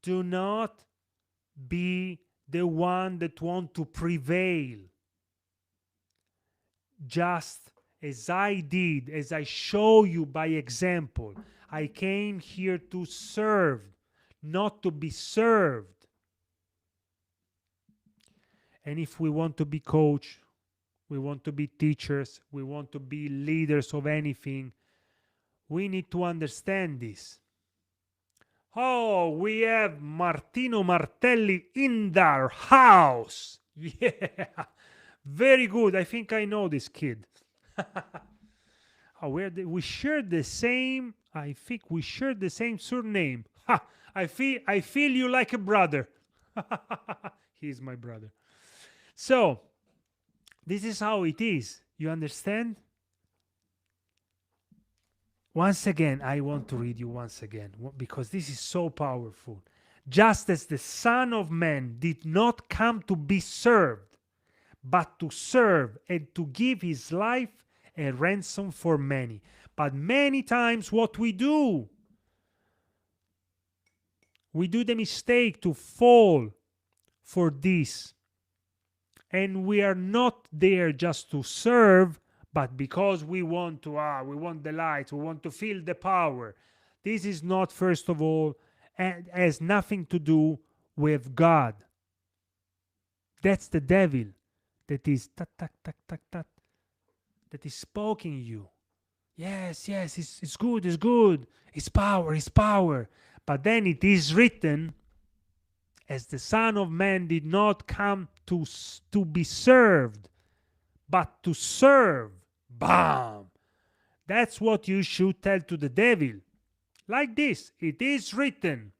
Do not be the one that want to prevail. Just as I did, as I show you by example, I came here to serve, not to be served. And if we want to be coach, we want to be teachers, we want to be leaders of anything, we need to understand this. Oh, we have Martino Martelli in their house. Yeah, very good. I think I know this kid. Oh, we share the same. I think we share the same surname. Ha! I feel you like a brother. He's my brother. So this is how it is. You understand? Once again, I want to read you once again because this is so powerful. Just as the Son of Man did not come to be served, but to serve and to give his life a ransom for many. But many times what we do the mistake to fall for this. And we are not there just to serve, but because we want the light, we want to feel the power. This is not, first of all, and has nothing to do with God. That's the devil that is that is poking you. Yes, it's good, it's power. But then it is written, as the Son of Man did not come to be served, but to serve. Bam! That's what you should tell to the devil. Like this, it is written,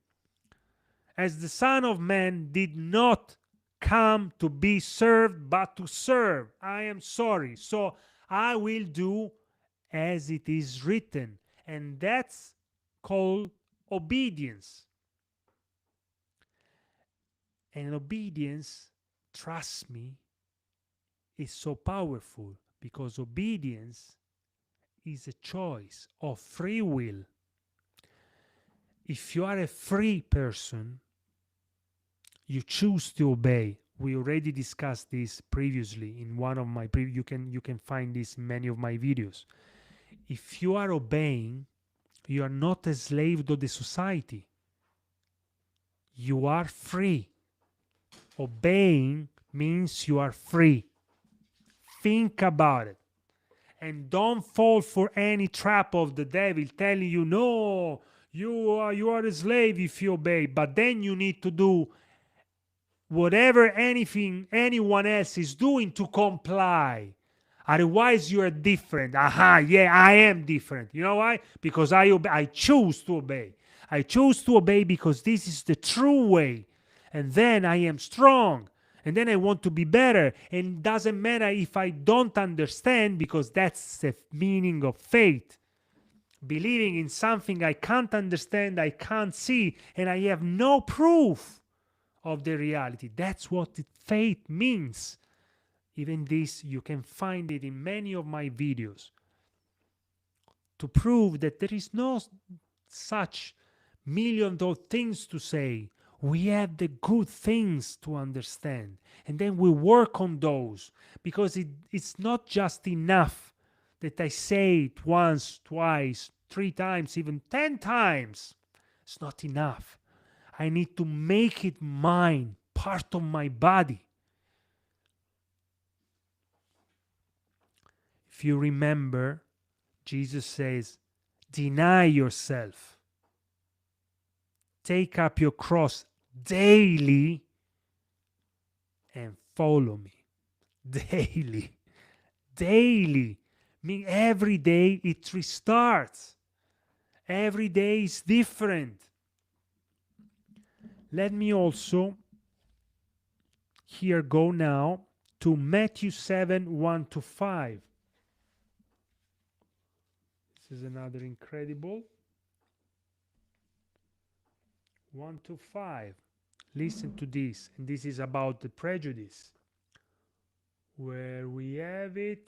as the Son of Man did not come to be served, but to serve. I am sorry, so I will do as it is written. And that's called obedience. And obedience, trust me, is so powerful because obedience is a choice of free will. If you are a free person, you choose to obey. We already discussed this previously in one of my you can find this in many of my videos. If you are obeying, you are not a slave to the society. You are free. Obeying means you are free. Think about it. And don't fall for any trap of the devil telling you, no, you are a slave if you obey. But then you need to do whatever anyone else is doing to comply. Otherwise, you are different. Yeah, I am different. You know why? Because I choose to obey. I choose to obey because this is the true way. And then I am strong. And then I want to be better. And it doesn't matter if I don't understand, because that's the meaning of faith. Believing in something I can't understand, I can't see, and I have no proof of the reality. That's what faith means. Even this, you can find it in many of my videos. To prove that there is no such millions of things to say. We have the good things to understand, and then we work on those, because it's not just enough that I say it once, twice, 3 times, even 10 times. It's not enough. I need to make it mine, part of my body. If you remember, Jesus says, deny yourself, take up your cross daily and follow me. Daily. Daily. I mean, every day it restarts. Every day is different. Let me also here go now to Matthew 7 1 to 5. This is another incredible 1 to 5. Listen to this, and this is about the prejudice. Where we have it,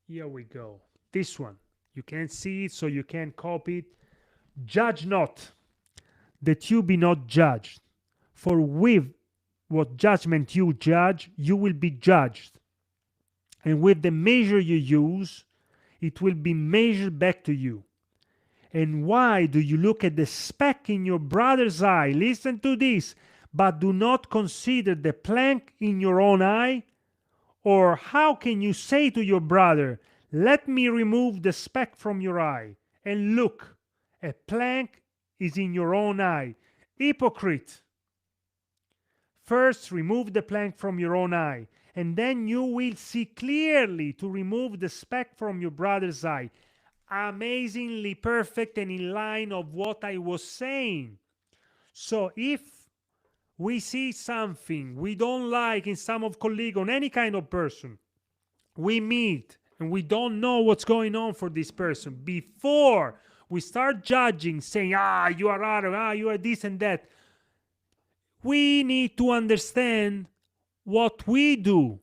here we go. This one, you can't see it, so you can copy it. Judge not, that you be not judged. For with what judgment you judge, you will be judged. And with the measure you use, it will be measured back to you. And why do you look at the speck in your brother's eye? Listen to this. But do not consider the plank in your own eye? Or how can you say to your brother, let me remove the speck from your eye? And look, a plank is in your own eye. Hypocrite! First remove the plank from your own eye, and then you will see clearly to remove the speck from your brother's eye. Amazingly perfect and in line of what I was saying. So if we see something we don't like in some of colleague or any kind of person, we meet and we don't know what's going on for this person, before we start judging, saying, you are out, you are this and that, we need to understand what we do,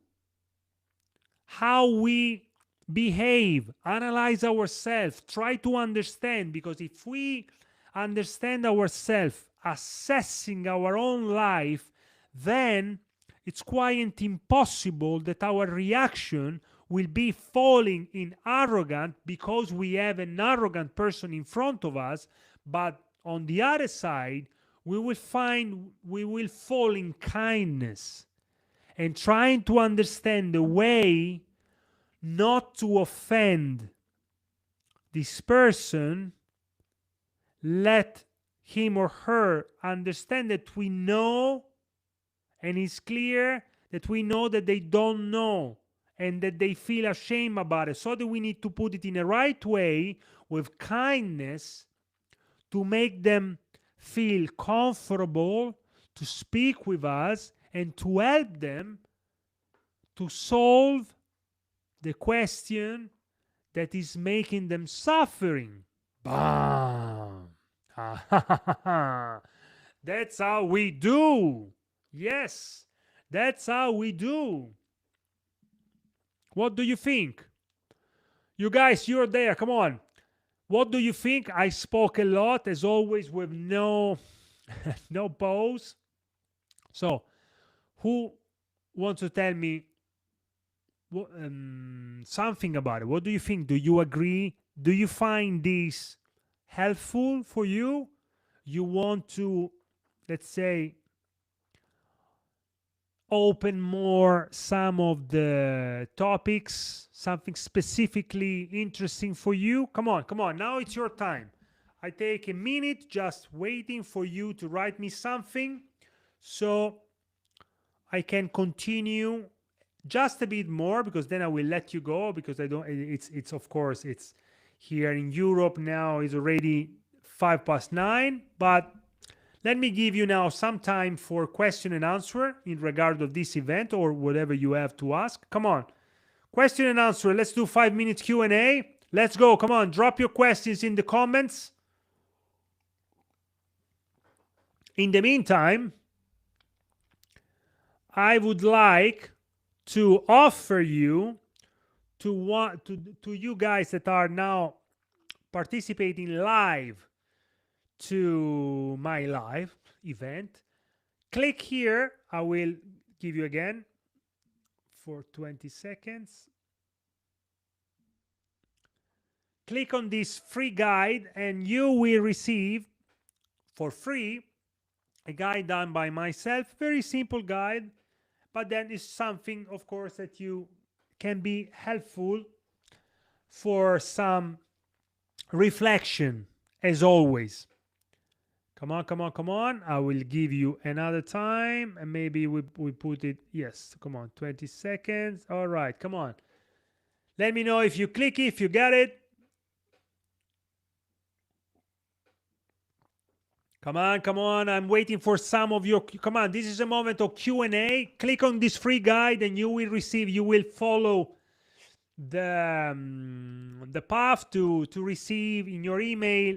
how we behave, analyze ourselves, try to understand, because if we understand ourselves, assessing our own life, then it's quite impossible that our reaction will be falling in arrogant because we have an arrogant person in front of us, but on the other side, we will fall in kindness and trying to understand the way not to offend this person. Let him or her understand that we know, and it's clear that we know that they don't know and that they feel ashamed about it, so that we need to put it in a right way with kindness to make them feel comfortable to speak with us and to help them to solve the question that is making them suffering. Bam! That's how we do. Yes, that's how we do. What do you think? You guys, you're there. Come on. What do you think? I spoke a lot, as always, with no pause. So, who wants to tell me something about it? What do you think? Do you agree? Do you find this helpful for you? You want to, let's say, open more some of the topics, something specifically interesting for you? Come on, now it's your time. I take a minute just waiting for you to write me something so I can continue just a bit more, because then I will let you go, because I don't, it's of course, it's here in Europe now, it's already 9:05, but let me give you now some time for question and answer in regard of this event or whatever you have to ask. Come on, question and answer. Let's do 5 minutes Q&A. Let's go. Come on, drop your questions in the comments. In the meantime, I would like to offer you to you guys that are now participating live to my live event. Click here. I will give you again for 20 seconds. Click on this free guide and you will receive for free a guide done by myself, very simple guide, but then it's something, of course, that you can be helpful for some reflection, as always. Come on, come on, come on. I will give you another time, and maybe we put it, yes, come on, 20 seconds. All right, come on. Let me know if you click it, if you got it. Come on, come on. I'm waiting for some of your, come on. This is a moment of Q&A. Click on this free guide and you will receive, you will follow the path to receive in your email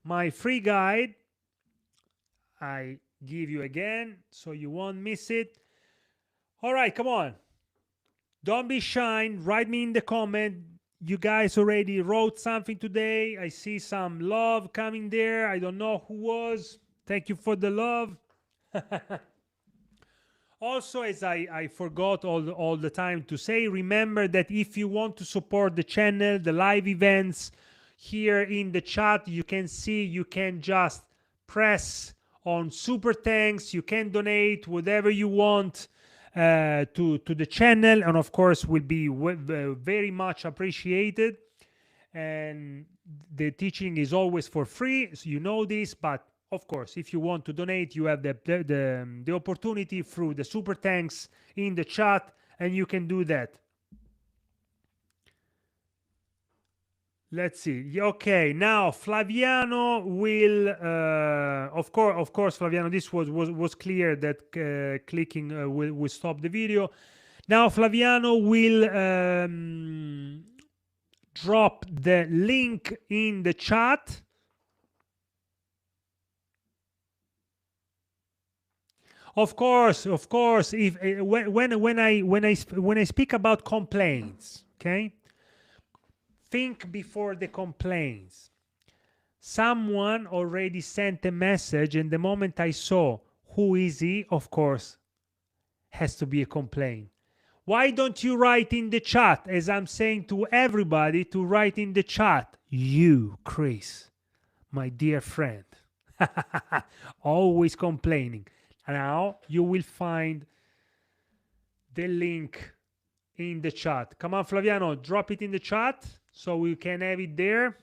my free guide. I give you again so you won't miss it. All right, come on. Don't be shy. Write me in the comment. You guys already wrote something today. I see some love coming there. I don't know who was. Thank you for the love. Also, as I forgot all the time to say, remember that if you want to support the channel, the live events, here in the chat, you can see, you can just press on super thanks. You can donate whatever you want to the channel, and of course will be very much appreciated. And the teaching is always for free, so you know this, but of course, if you want to donate, you have the opportunity through the super thanks in the chat, and you can do that. Let's see. Okay, now Flaviano will, of course, Flaviano. This was clear that clicking will stop the video. Now Flaviano will drop the link in the chat. Of course. If when I speak about complaints, okay, think before the complaints. Someone already sent a message, and the moment I saw who is he, of course, has to be a complaint. Why don't you write in the chat, as I'm saying to everybody to write in the chat? You, Chris, my dear friend, always complaining. Now you will find the link in the chat. Come on, Flaviano, drop it in the chat so we can have it there.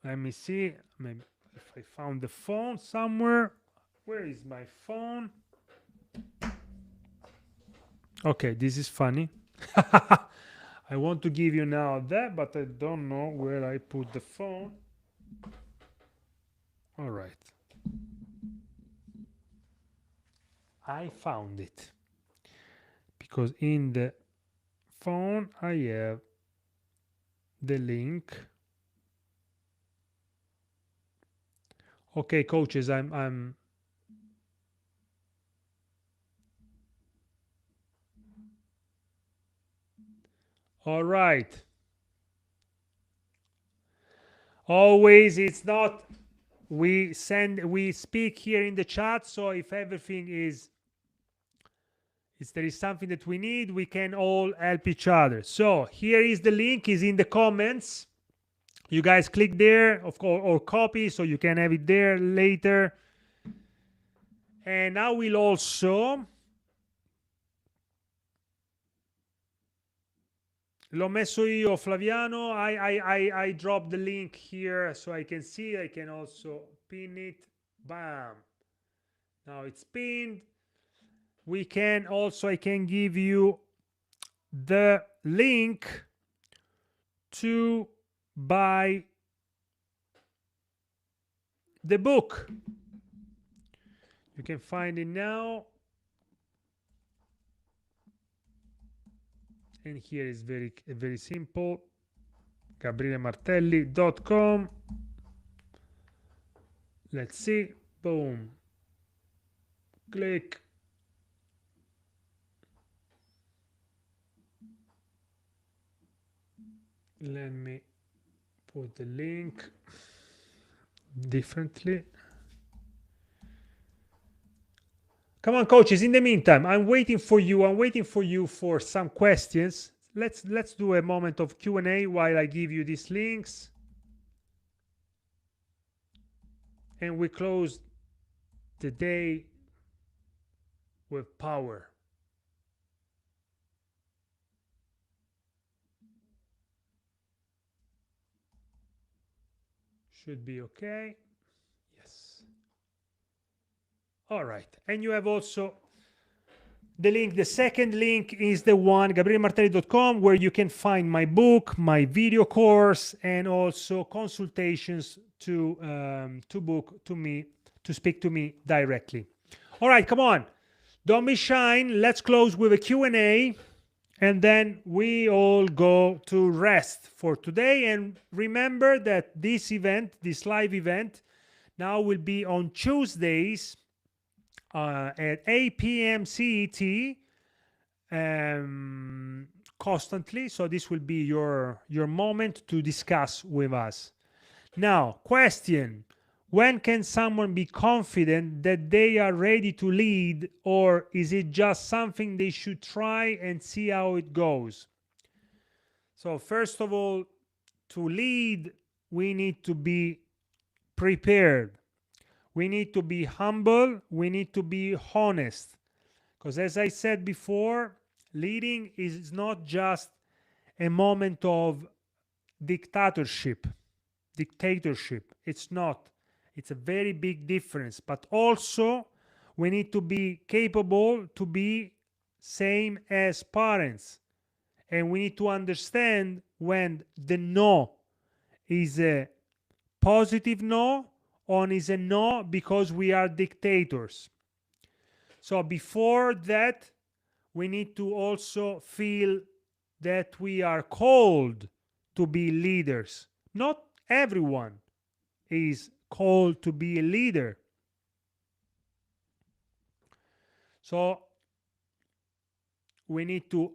Let me see. Maybe if I found the phone somewhere. Where is my phone? Okay, this is funny. I want to give you now that, but I don't know where I put the phone. All right. I found it. Because in the phone I have the link. Okay, coaches, I'm all right. Always, it's not we speak here in the chat, so if everything is there is something that we need, we can all help each other. So here is the link, is in the comments. You guys click there, of course, or copy, so you can have it there later. And I will also, l'ho messo io, Flaviano. I drop the link here so I can see. I can also pin it. Bam. Now it's pinned. We can also, I can give you the link to buy the book. You can find it now. And here is very simple. GabrieleMartelli.com. Let's see. Boom. Click. Let me put the link differently. Come on, coaches. In the meantime, I'm waiting for you. I'm waiting for you for some questions. Let's do a moment of Q&A while I give you these links. and we close the day with power. Should be okay. Yes. All right. And you have also the link. The second link is the one, gabrielmartelli.com, where you can find my book, my video course, and also consultations to book to me, to speak to me directly. All right, come on. Don't be shy. Let's close with a Q&A, and then we all go to rest for today. And remember that this event, this live event, now will be on Tuesdays at 8 p.m. CET, constantly. So this will be your moment to discuss with us. Now, question: when can someone be confident that they are ready to lead, or is it just something they should try and see how it goes? So first of all, to lead, we need to be prepared. We need to be humble. We need to be honest. Because as I said before, leading is not just a moment of dictatorship. It's not. It's a very big difference. But also, we need to be capable to be same as parents. And we need to understand when the no is a positive no, or is a no because we are dictators. So before that, we need to also feel that we are called to be leaders. Not everyone is called to be a leader. So we need to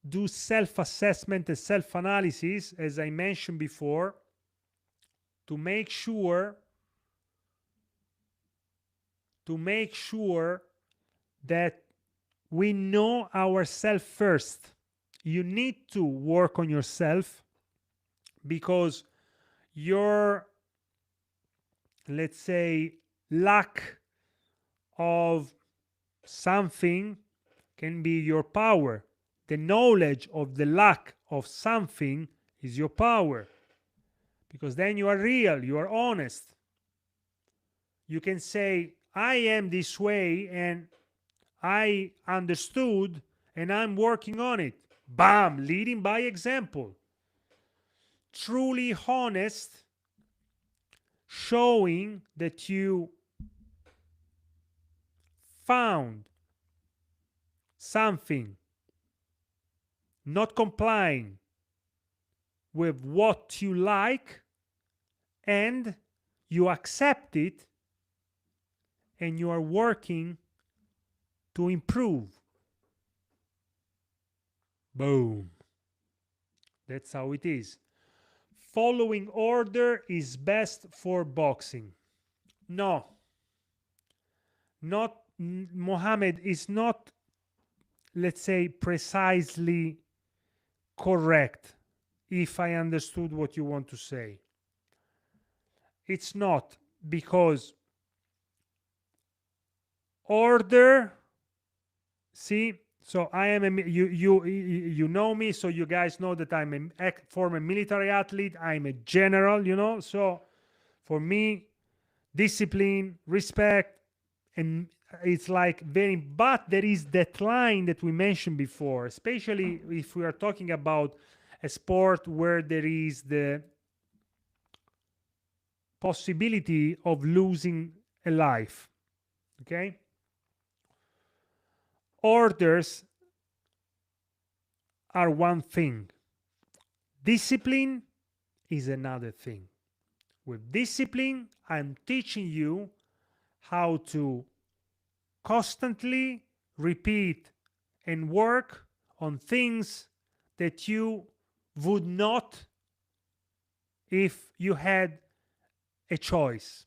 do self-assessment and self-analysis, as I mentioned before, to make sure that we know ourselves first. You need to work on yourself, because your, let's say, lack of something can be your power. The knowledge of the lack of something is your power, because then you are real, you are honest. You can say, I am this way and I understood and I'm working on it. Bam, leading by example. Truly honest, showing that you found something, not complying with what you like, and you accept it and you are working to improve. Boom. That's how it is. Following order is best for boxing. No. Not Mohammed is not, let's say, precisely correct, if I understood what you want to say. It's not, because order, see, so I am you know me, so you guys know that I'm a former military athlete. I'm a general, so for me, discipline, respect, and it's like very, but there is that line that we mentioned before, especially if we are talking about a sport where there is the possibility of losing a life. Okay? Orders are one thing. Discipline is another thing. With discipline, I'm teaching you how to constantly repeat and work on things that you would not if you had a choice.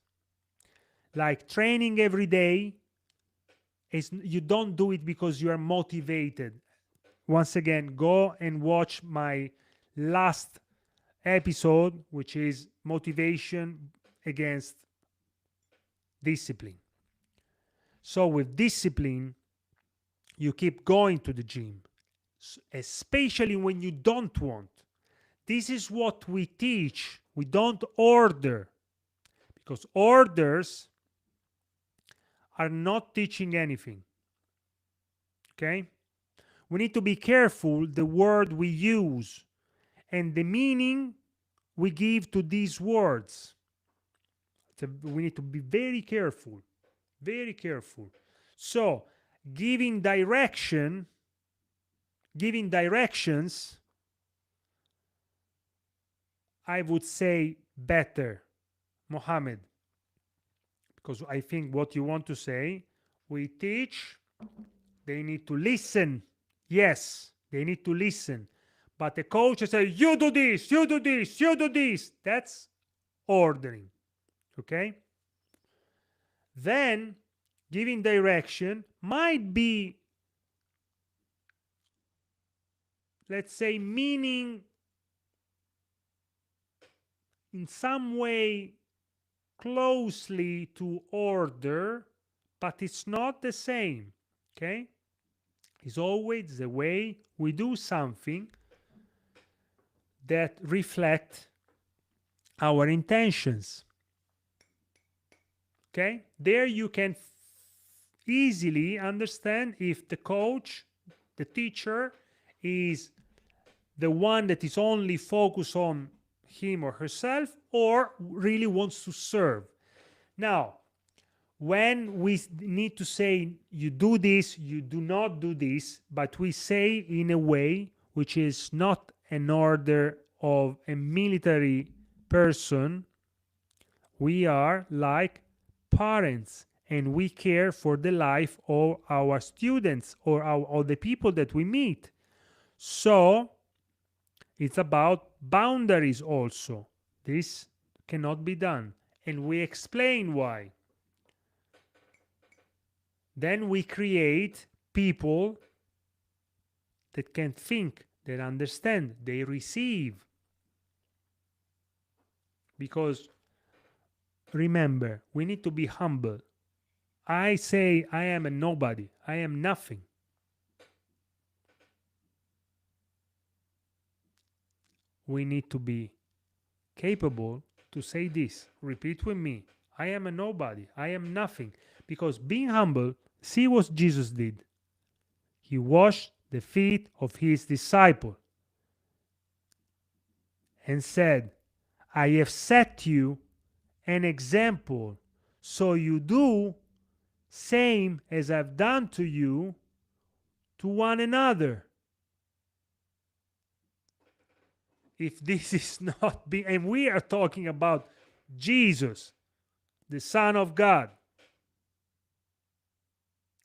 Like training every day, you don't do it because you are motivated. Once again, go and watch my last episode, which is motivation against Discipline. So with discipline, you keep going to the gym, especially when you don't want. This is what we teach. We don't order, because orders are not teaching anything. Okay? We need to be careful the word we use and the meaning we give to these words. We need to be very careful, very careful. So, giving directions, I would say better, Mohammed, because I think what you want to say, we teach, they need to listen. Yes, they need to listen. But the coach says, you do this, you do this, you do this. That's ordering. Okay? Then giving direction might be, let's say, meaning in some way closely to order, but it's not the same. Okay? It's always the way we do something that reflect our intentions. Okay? There you can easily understand if the coach, the teacher, is the one that is only focused on him or herself, or really wants to serve. Now, when we need to say you do this, you do not do this, but we say in a way which is not an order of a military person, we are like parents and we care for the life of our students or the people that we meet. So it's about boundaries also. This cannot be done. And we explain why. Then we create people that can think, that understand, they receive. Because remember, we need to be humble. I say I am a nobody. I am nothing. We need to be capable to say this. Repeat with me. I am a nobody. I am nothing. Because being humble, see what Jesus did. He washed the feet of his disciple and said, I have set you an example, so you do same as I've done to you to one another. If this is not being, and we are talking about Jesus, the Son of God,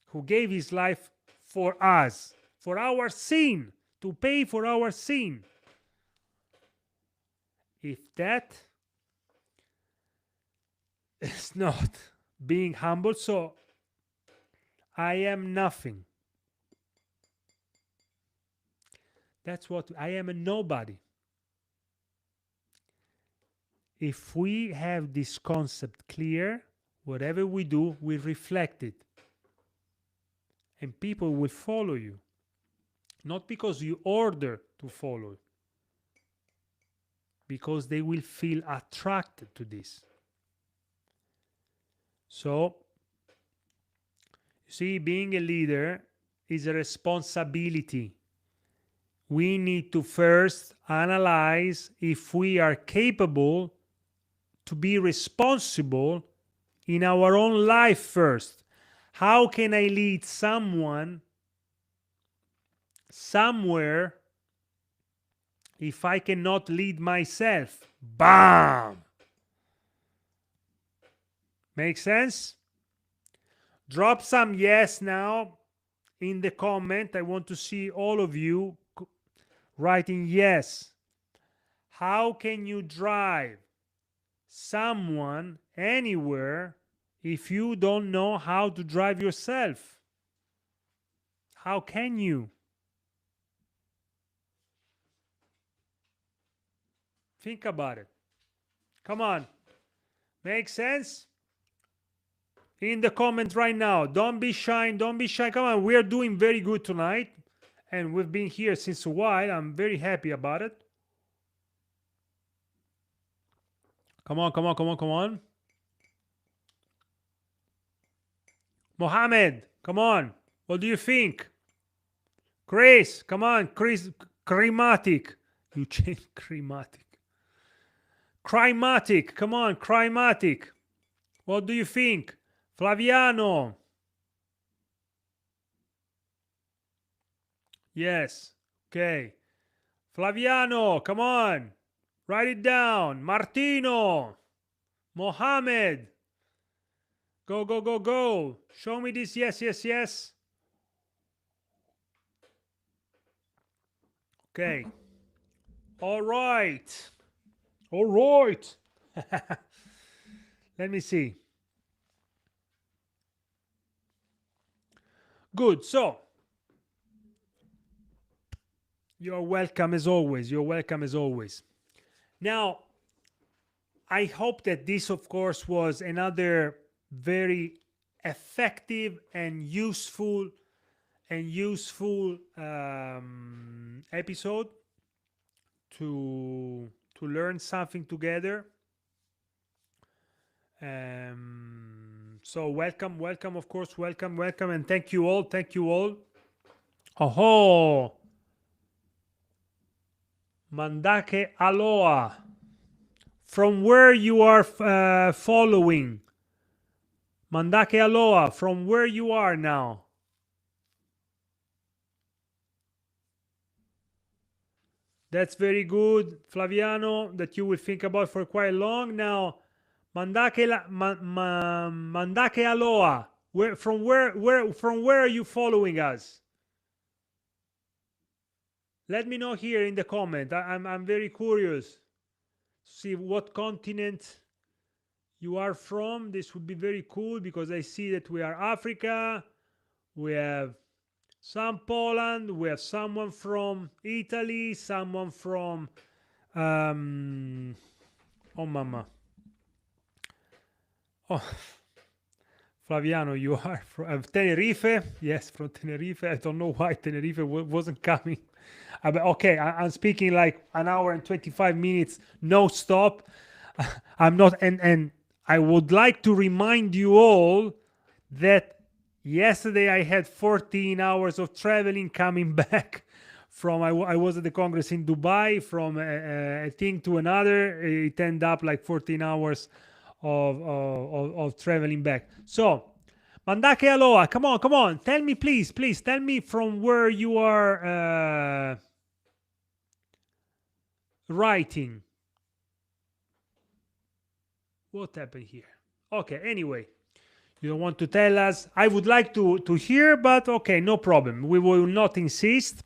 who gave his life for us, for our sin, to pay for our sin. If that is not being humble, so I am nothing. That's what I am, a nobody. If we have this concept clear, whatever we do, we reflect it. And people will follow you. Not because you order to follow, because they will feel attracted to this. So, you see, being a leader is a responsibility. We need to first analyze if we are capable to be responsible in our own life first. How can I lead someone somewhere if I cannot lead myself? Bam! Make sense? Drop some yes now in the comment. I want to see all of you writing yes. How can you drive someone anywhere if you don't know how to drive yourself? How can you? Think about it. Come on. Make sense? in the comments right now. Don't be shy. Don't be shy. Come on. We are doing very good tonight. And we've been here since a while. I'm very happy about it. Come on, come on, come on, come on. Mohammed, come on. What do you think? Chris, come on. Chris, Crimatic. You changed Crimatic. Crimatic, come on. Crimatic. What do you think? Flaviano. Yes. Okay. Flaviano, come on. Write it down. Martino. Mohammed. Go, go, go, go. Show me this. Yes, yes, yes. Okay. All right. All right. Let me see. Good. So, you're welcome as always. You're welcome as always. Now, I hope that this, of course, was another very effective and useful episode to learn something together. So welcome, of course, welcome, and thank you all. Oh, Mandake Aloha. From where you are following? Mandake Aloha, from where you are now? That's very good, Flaviano, that you will think about for quite long now. Mandake Aloha. From where are you following us? Let me know here in the comment. I'm very curious to see what continent you are from. This would be very cool because I see that we are Africa, we have some Poland, we have someone from Italy, someone from oh mama. Oh, Flaviano, you are from Tenerife? Yes, from Tenerife. I don't know why Tenerife wasn't coming. Okay, I'm speaking like an hour and 25 minutes, no stop. I'm not, and I would like to remind you all that yesterday I had 14 hours of traveling coming back from, I was at the Congress in Dubai, from a thing to another. It ended up like 14 hours of traveling back. So, Mandake Aloha, come on. Tell me, please, tell me from where you are writing. What happened here? Okay, anyway, you don't want to tell us. I would like to hear, but okay, no problem. We will not insist.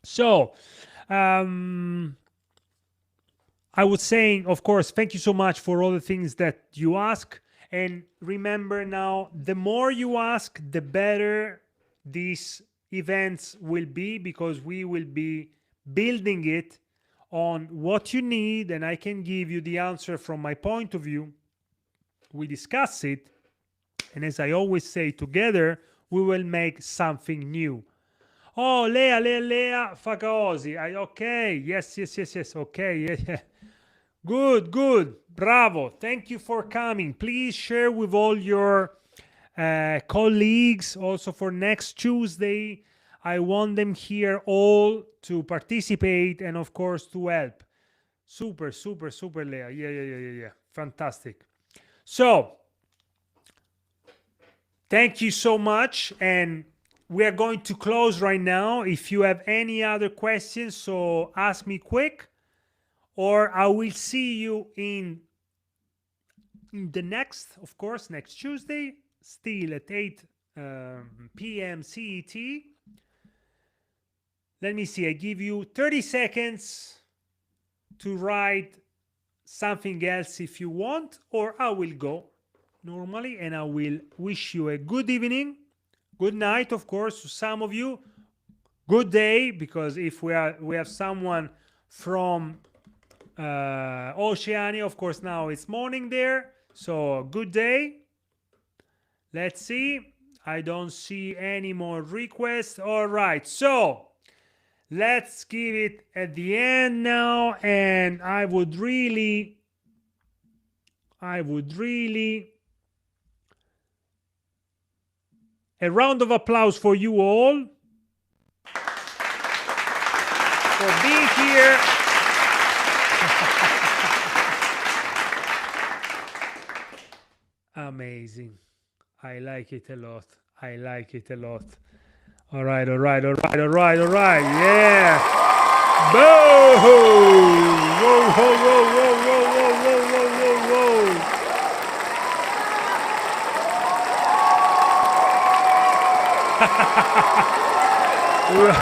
So, I was saying, of course, thank you so much for all the things that you ask. And remember now, the more you ask, the better these events will be, because we will be building it on what you need, and I can give you the answer from my point of view. We discuss it, and as I always say, together we will make something new. Oh, Lea Fakaosi. Okay, yes. Okay, yeah. Good, bravo. Thank you for coming. Please share with all your colleagues also for next Tuesday. I want them here all to participate and of course to help. Super, Lea. Yeah. Fantastic. So, thank you so much, and we are going to close right now. If you have any other questions, so ask me quick, or I will see you in the next, of course, next Tuesday, still at 8 p.m. CET. Let me see, I give you 30 seconds to write something else if you want, or I will go normally and I will wish you a good evening, good night, of course, to some of you, good day, because if we have someone from Oceania, of course, now it's morning there, so good day. Let's see. I don't see any more requests. All right. So let's give it at the end now. And I would really a round of applause for you all for being here. Amazing. I like it a lot. I like it a lot. All right, all right, all right, all right, all right. Yeah. Boom! Whoa, whoa, whoa, whoa, whoa, whoa, whoa, whoa, whoa, whoa.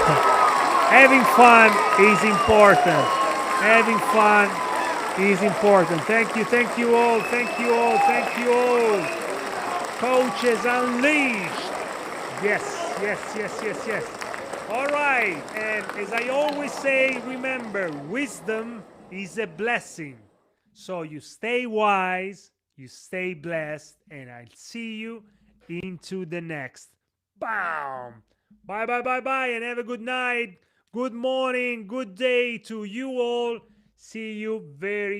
Having fun is important. Having fun is important. Thank you all, thank you all, thank you all. Coaches Unleashed. Yes, yes, yes, yes, yes. All right, and as I always say, remember, wisdom is a blessing. So you stay wise, you stay blessed, and I'll see you into the next. Bam! Bye, bye, bye, bye, and have a good night. Good morning, good day to you all. See you very